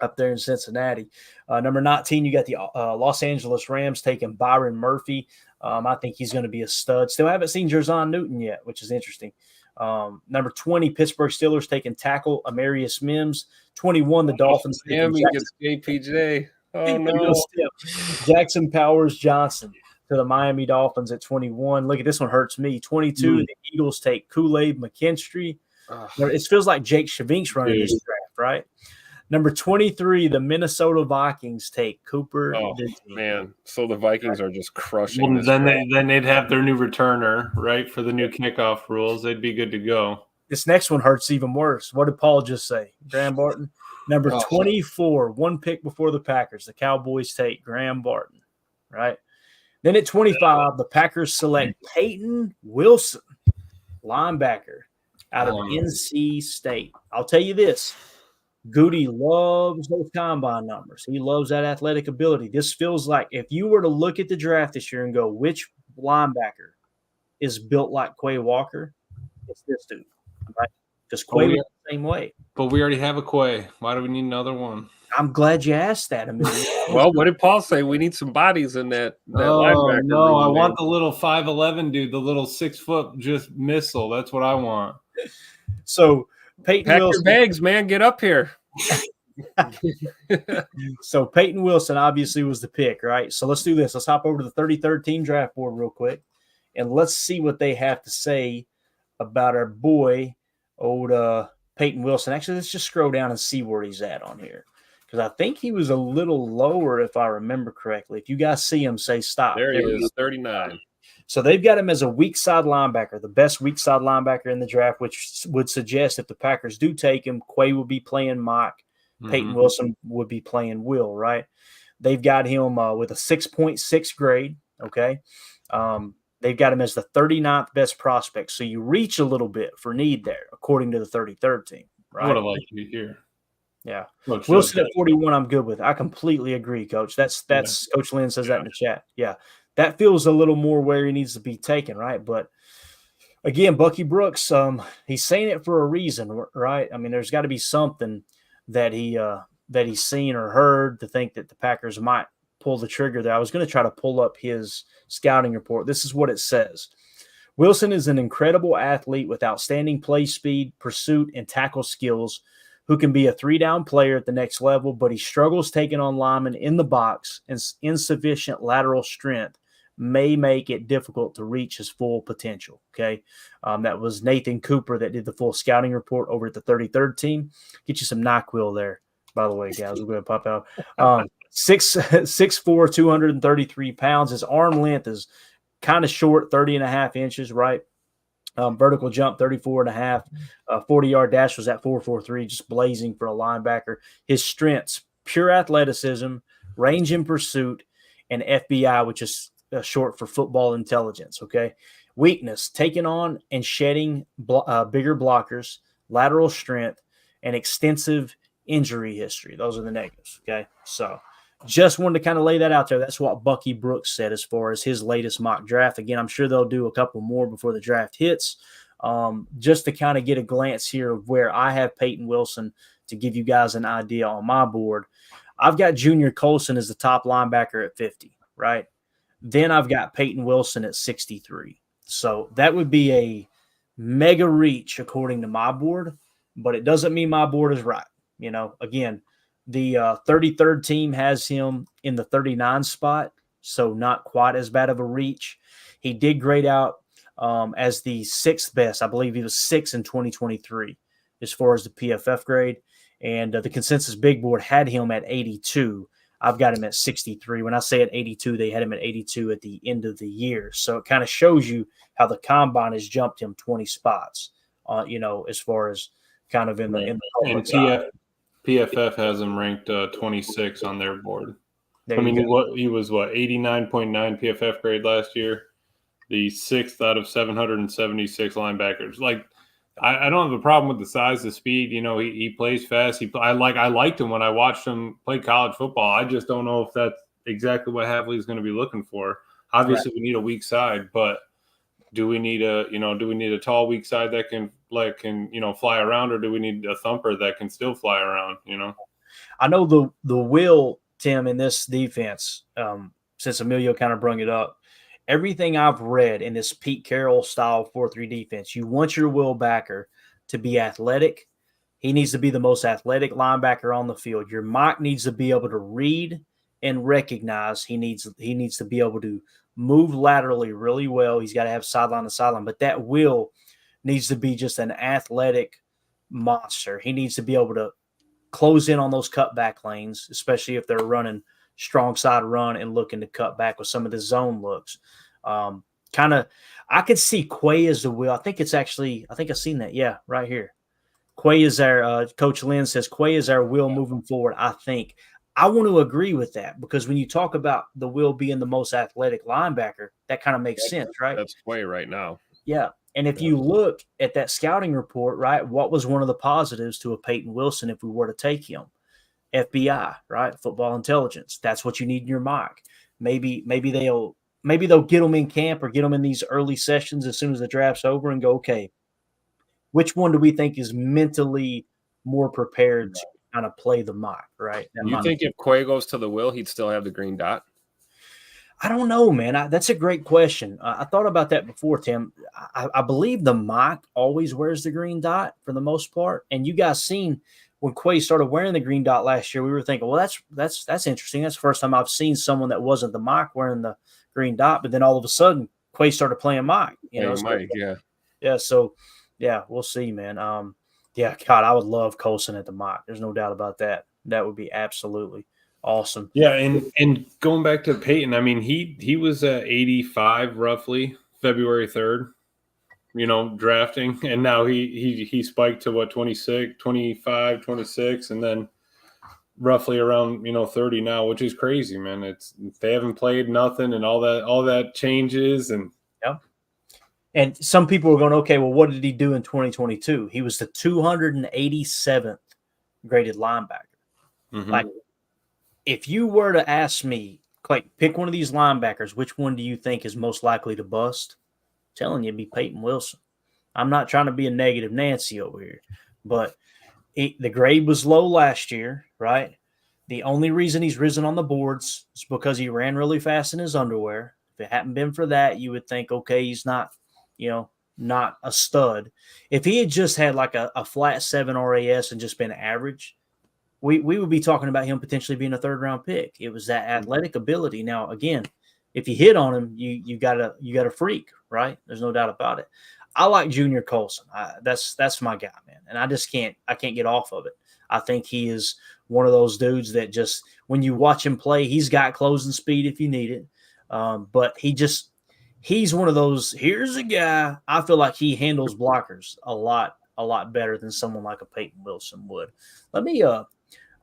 up there in Cincinnati. Number 19, you got the Los Angeles Rams taking Byron Murphy. I think he's going to be a stud. Still haven't seen Jerzon Newton yet, which is interesting. Number 20, Pittsburgh Steelers taking tackle Amarius Mims. 21, the Dolphins. Miami gets JPJ. Oh, no. Jackson Powers Johnson to the Miami Dolphins at 21. Look at this one, hurts me. 22, the Eagles take Kool-Aid McKinstry. It feels like Jake Shavink's running this draft, right? Number 23, the Minnesota Vikings take Cooper. Oh, man. So the Vikings are just crushing. Well, then they'd have their new returner, right, for the new kickoff rules. They'd be good to go. This next one hurts even worse. What did Paul just say? Graham Barton. Number 24, one pick before the Packers. The Cowboys take Graham Barton, right? Then at 25, the Packers select Peyton Wilson, linebacker out of NC State. I'll tell you this. Goody loves those combine numbers. He loves that athletic ability. This feels like if you were to look at the draft this year and go, which linebacker is built like Quay Walker, it's this dude, right? Because Quay was the same way. But we already have a Quay. Why do we need another one? I'm glad you asked that, Amelia. Well, what did Paul say? We need some bodies in that linebacker. No, I want the little 5'11" dude, the little 6 foot just missile. That's what I want. So Peyton Pack Wilson. your bags, man. Get up here. So Peyton Wilson obviously was the pick, right? So let's do this. Let's hop over to the 33rd team draft board real quick, and let's see what they have to say about our boy, old Peyton Wilson. Actually, let's just scroll down and see where he's at on here, because I think he was a little lower, if I remember correctly. If you guys see him, say stop. There he is, 39. So they've got him as a weak side linebacker, the best weak side linebacker in the draft, which would suggest if the Packers do take him, Quay would be playing Mike, Peyton Wilson would be playing Will, right? They've got him with a 6.6 grade, okay? They've got him as the 39th best prospect. So you reach a little bit for need there, according to the 33rd team, right? I would have liked to be here. Yeah. Wilson at 41, I'm good with. I completely agree, Coach. That's Coach Lynn says that in the chat. Yeah. That feels a little more where he needs to be taken, right? But again, Bucky Brooks, he's saying it for a reason, right? I mean, there's got to be something that he's seen or heard to think that the Packers might pull the trigger there. I was going to try to pull up his scouting report. This is what it says. Wilson is an incredible athlete with outstanding play speed, pursuit, and tackle skills who can be a 3-down player at the next level, but he struggles taking on linemen in the box, and insufficient lateral strength may make it difficult to reach his full potential, okay? That was Nathan Cooper that did the full scouting report over at the 33rd team. Get you some NyQuil there, by the way, guys. We're going to pop out. 6'4", 233 pounds. His arm length is kind of short, 30.5 inches, right? Vertical jump, 34.5. 40-yard dash was at 4.43, just blazing for a linebacker. His strengths, pure athleticism, range in pursuit, and FBI, which is short for football intelligence, okay? Weakness, taking on and shedding bigger blockers, lateral strength, and extensive injury history. Those are the negatives, okay? So just wanted to kind of lay that out there. That's what Bucky Brooks said as far as his latest mock draft. Again, I'm sure they'll do a couple more before the draft hits. Just to kind of get a glance here of where I have Peyton Wilson to give you guys an idea on my board. I've got Junior Colson as the top linebacker at 50, right? Then I've got Peyton Wilson at 63. So that would be a mega reach according to my board, but it doesn't mean my board is right. You know, again, the 33rd team has him in the 39 spot, so not quite as bad of a reach. He did grade out as the 6th best. I believe he was 6 in 2023 as far as the PFF grade. And the consensus big board had him at 82. I've got him at 63. When I say at 82, they had him at 82 at the end of the year. So it kind of shows you how the combine has jumped him 20 spots, you know, as far as kind of in the and PFF has him ranked 26 on their board. There I mean, go. he was 89.9 PFF grade last year, the 6th out of 776 linebackers. Like, I don't have a problem with the size, the speed. You know, he plays fast. I liked him when I watched him play college football. I just don't know if that's exactly what Havley is going to be looking for. Obviously, we need a weak side, but do we need a tall weak side that can fly around, or do we need a thumper that can still fly around? I know the will, Tim, in this defense, since Emilio kind of brung it up, everything I've read in this Pete Carroll style 4-3 defense, you want your will backer to be athletic. He needs to be the most athletic linebacker on the field. Your Mike needs to be able to read and recognize. He needs to be able to move laterally really well. He's got to have sideline to sideline, but that will needs to be just an athletic monster. He needs to be able to close in on those cutback lanes, especially if they're running strong side run and looking to cut back with some of the zone looks. I could see Quay as the will. I think I've seen that. Yeah, right here. Quay is our Coach Lynn says Quay is our will moving forward. I think I want to agree with that, because when you talk about the will being the most athletic linebacker, that kind of makes sense, right? That's Quay right now. Yeah. And if you look at that scouting report, right, what was one of the positives to a Peyton Wilson if we were to take him? FBI, right? Football intelligence. That's what you need in your mock. Maybe they'll get them in camp or get them in these early sessions as soon as the draft's over and go, okay, which one do we think is mentally more prepared to kind of play the mock, right? You think if Quay goes to the will, he'd still have the green dot? I don't know, man. That's a great question. I thought about that before, Tim. I believe the mock always wears the green dot for the most part. And you guys seen when Quay started wearing the green dot last year, we were thinking, well, that's interesting. That's the first time I've seen someone that wasn't the mock wearing the green dot. But then all of a sudden, Quay started playing mock. Mike, yeah. Yeah, so, yeah, we'll see, man. Yeah, God, I would love Colson at the mock. There's no doubt about that. That would be absolutely awesome. Yeah, and going back to Peyton, I mean, he was at 85 roughly February 3rd, drafting, and now he spiked to 26, 25, 26, and then roughly around 30 now, which is crazy, man. They haven't played nothing, and all that changes, and yeah. And some people are going, okay, well, what did he do in 2022? He was the 287th graded linebacker. Mm-hmm. Like, if you were to ask me, like, pick one of these linebackers, which one do you think is most likely to bust? I'm telling you, it'd be Peyton Wilson. I'm not trying to be a negative Nancy over here, but the grade was low last year, right? The only reason he's risen on the boards is because he ran really fast in his underwear. If it hadn't been for that, you would think, okay, he's not a stud. If he had just had like a flat 7 RAS and just been average, we would be talking about him potentially being a 3rd-round pick. It was that athletic ability. Now, again, if you hit on him, you got a freak, right? There's no doubt about it. I like Junior Colson. That's my guy, man, and I can't get off of it. I think he is one of those dudes that just, when you watch him play, he's got closing speed if you need it, but he's one of those. Here's a guy. I feel like he handles blockers a lot better than someone like a Peyton Wilson would. Let me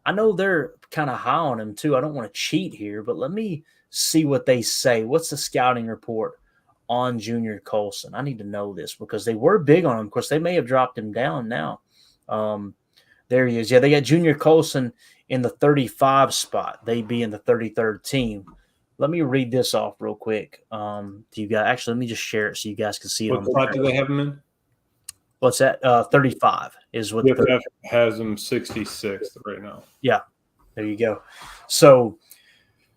I know they're kind of high on him too. I don't want to cheat here, but let me see what they say. What's the scouting report on Junior Colson? I need to know this because they were big on him. Of course, they may have dropped him down now. There he is. Yeah, they got Junior Colson in the 35 spot. They'd be in the 33rd team. Let me read this off real quick. To you guys. Actually, let me just share it so you guys can see it. What spot do they have him in? What's that? 35 is what PFF has him 66th right now. Yeah, there you go. So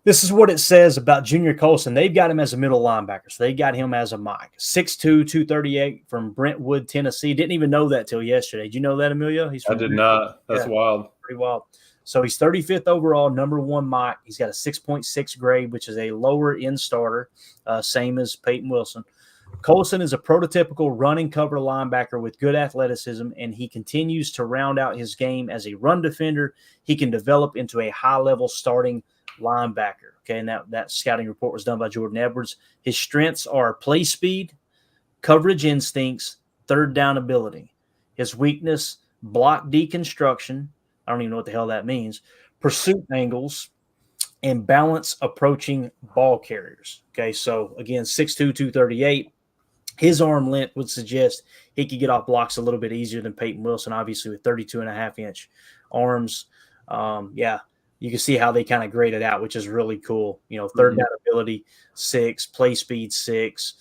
this is what it says about Junior Colson. They've got him as a middle linebacker. So they got him as a Mike. 6'2", 238 from Brentwood, Tennessee. Didn't even know that till yesterday. Did you know that, Emilio? I did not. That's wild. Pretty wild. So he's 35th overall, number 1 Mike. He's got a 6.6 grade, which is a lower end starter, same as Peyton Wilson. Colson is a prototypical running cover linebacker with good athleticism, and he continues to round out his game as a run defender. He can develop into a high-level starting linebacker. Okay, and that scouting report was done by Jordan Edwards. His strengths are play speed, coverage instincts, 3rd down ability. His weakness, block deconstruction. I don't even know what the hell that means. Pursuit angles and balance approaching ball carriers. Okay, so again, 6'2", 238. His arm length would suggest he could get off blocks a little bit easier than Peyton Wilson, obviously with 32.5-inch arms. you can see how they kind of grade it out, which is really cool. Third down ability 6, play speed 6.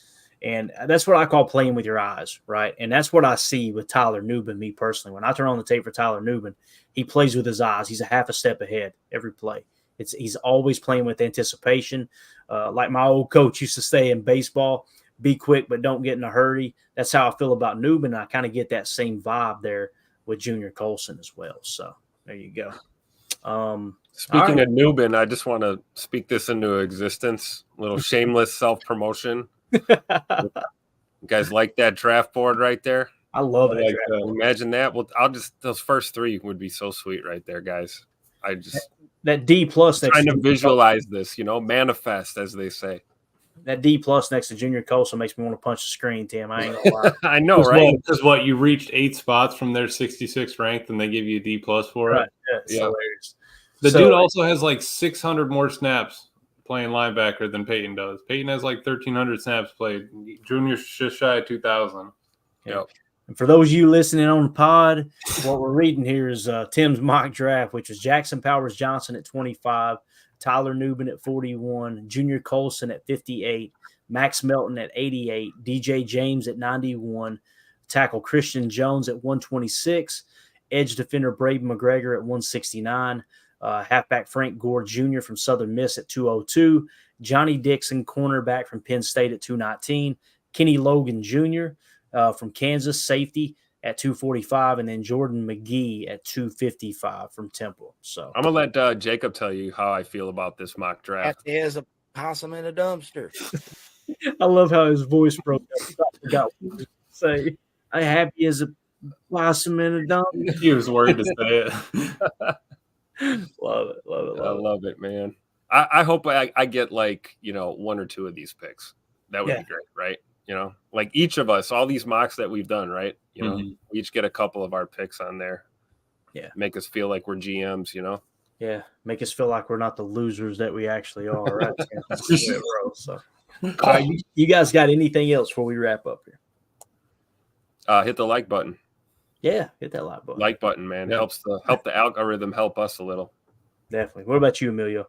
And that's what I call playing with your eyes, right? And that's what I see with Tyler Nubin, me personally. When I turn on the tape for Tyler Nubin, he plays with his eyes. He's a half a step ahead every play. He's always playing with anticipation. Like my old coach used to say in baseball, be quick, but don't get in a hurry. That's how I feel about Nubin. I kind of get that same vibe there with Junior Colson as well. So there you go. Speaking of Nubin, I just want to speak this into existence. A little shameless self-promotion. You guys like that draft board right there? I love it. Imagine that. Well, those first 3 would be so sweet right there, guys. I just that D plus trying to visualize this, manifest, as they say. That D plus next to Junior Colson makes me want to punch the screen, Tim. I ain't gonna lie. I know, right? Because what you reached 8 spots from their 66th ranked, and they give you a D plus for it. Yeah, hilarious. The dude also has like 600 more snaps playing linebacker than Peyton does. Peyton has like 1,300 snaps played. Junior's just shy of 2,000. Yep. And for those of you listening on the pod, what we're reading here is Tim's mock draft, which is Jackson Powers Johnson at 25, Tyler Nubin at 41, Junior Colson at 58, Max Melton at 88, DJ James at 91, tackle Christian Jones at 126, edge defender Braden McGregor at 169, halfback Frank Gore Jr. from Southern Miss at 202, Johnny Dixon, cornerback from Penn State at 219, Kenny Logan Jr. From Kansas, safety at 245, and then Jordan McGee at 255 from Temple. So I'm gonna let Jacob tell you how I feel about this mock draft. He has a possum in a dumpster. I love how his voice broke up. I forgot what to say. I'm happy as a possum in a dumpster. He was worried to say it. Love it. I love it, man. I hope I get 1 or 2 of these picks. That would be great, right? Like each of us, all these mocks that we've done, right? We each get a couple of our picks on there. Yeah. Make us feel like we're GMs, Yeah. Make us feel like we're not the losers that we actually are, right? So, you guys got anything else before we wrap up here? Hit the like button. Yeah, hit that like button. Like button, man. Help the algorithm help us a little. Definitely. What about you, Emilio?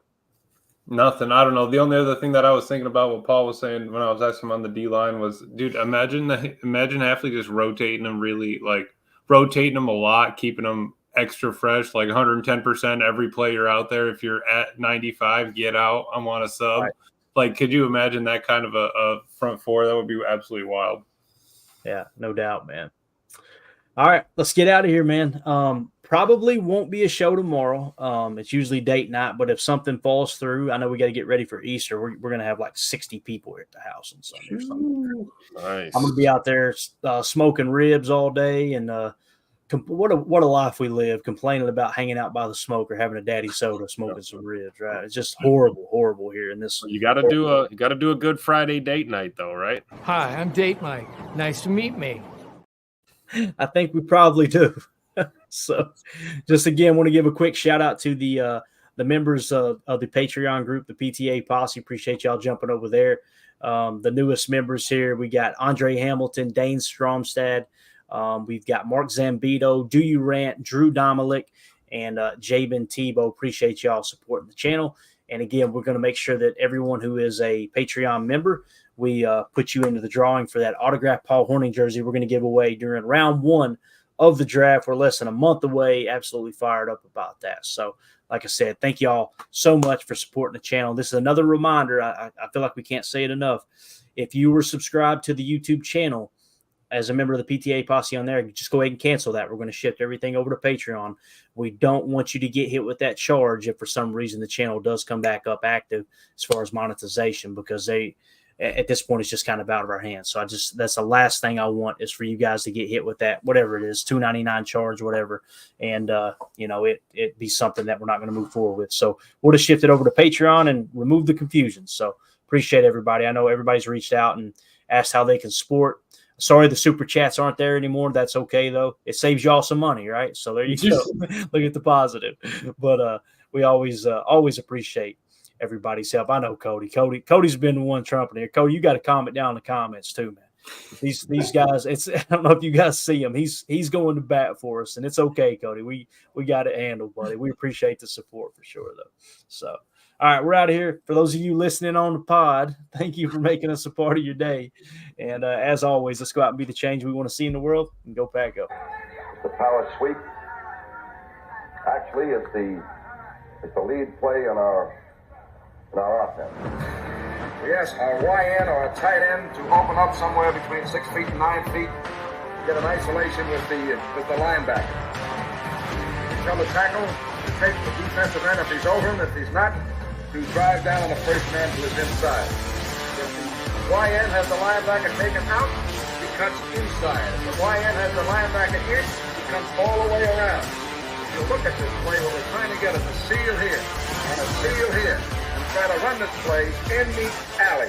Nothing. I don't know. The only other thing that I was thinking about what Paul was saying when I was asking him on the D line was, dude, imagine Hafley just rotating them a lot, keeping them extra fresh, like 110% every play you're out there. If you're at 95, get out. I'm on a sub. Right. Like, could you imagine that kind of a front four? That would be absolutely wild. Yeah, no doubt, man. All right, let's get out of here, man. Probably won't be a show tomorrow. It's usually date night, but if something falls through, I know we got to get ready for Easter. We're going to have like 60 people here at the house on Sunday or something. Nice. I'm going to be out there smoking ribs all day, and what a life we live, complaining about hanging out by the smoke or having a daddy soda, smoking some ribs. Right? It's just horrible here in this. You got to do a good Friday date night, though, right? Hi, I'm Date Mike. Nice to meet me. I think we probably do. So just again, want to give a quick shout out to the members of the Patreon group, the PTA Posse. Appreciate y'all jumping over there. The newest members here, we got Andre Hamilton, Dane Stromstad. We've got Mark Zambito, Do You Rant, Drew Domalik, and Jabin Tebow. Appreciate y'all supporting the channel. And again, we're going to make sure that everyone who is a Patreon member, we put you into the drawing for that autographed Paul Hornung jersey we're going to give away during round 1 of the draft. We're less than a month away. Absolutely fired up about that. So, like I said, thank y'all so much for supporting the channel. This is another reminder. I feel like we can't say it enough. If you were subscribed to the YouTube channel as a member of the PTA Posse on there, just go ahead and cancel that. We're going to shift everything over to Patreon. We don't want you to get hit with that charge if for some reason the channel does come back up active as far as monetization, because at this point, it's just kind of out of our hands. So that's the last thing I want is for you guys to get hit with that, whatever it is, $2.99 charge, whatever. And, it be something that we're not going to move forward with. So we'll just shift it over to Patreon and remove the confusion. So appreciate everybody. I know everybody's reached out and asked how they can support. Sorry, the super chats aren't there anymore. That's okay though. It saves y'all some money, right? So there you go. Look at the positive. But we always appreciate everybody's help. I know Cody's been the one trumping here. Cody, you got to comment down in the comments too, man. these guys. It's I don't know if you guys see him. He's going to bat for us, and it's okay, Cody. We got it handled, buddy. We appreciate the support for sure, though. So, all right, we're out of here. For those of you listening on the pod, thank you for making us a part of your day. And as always, let's go out and be the change we want to see in the world, and go Pack Go. The power sweep. Actually, it's the lead play in our offense. Yes, a YN or a tight end to open up somewhere between 6 feet and 9 feet. Get an isolation with the linebacker. Tell the tackle to take the defensive end if he's over him. If he's not, to drive down on the first man to his inside. If the YN has the linebacker taken out, he cuts inside. If the YN has the linebacker in, he comes all the way around. If you look at this play, what we're trying to get is a seal here and a seal here, and try to run this play in the alley.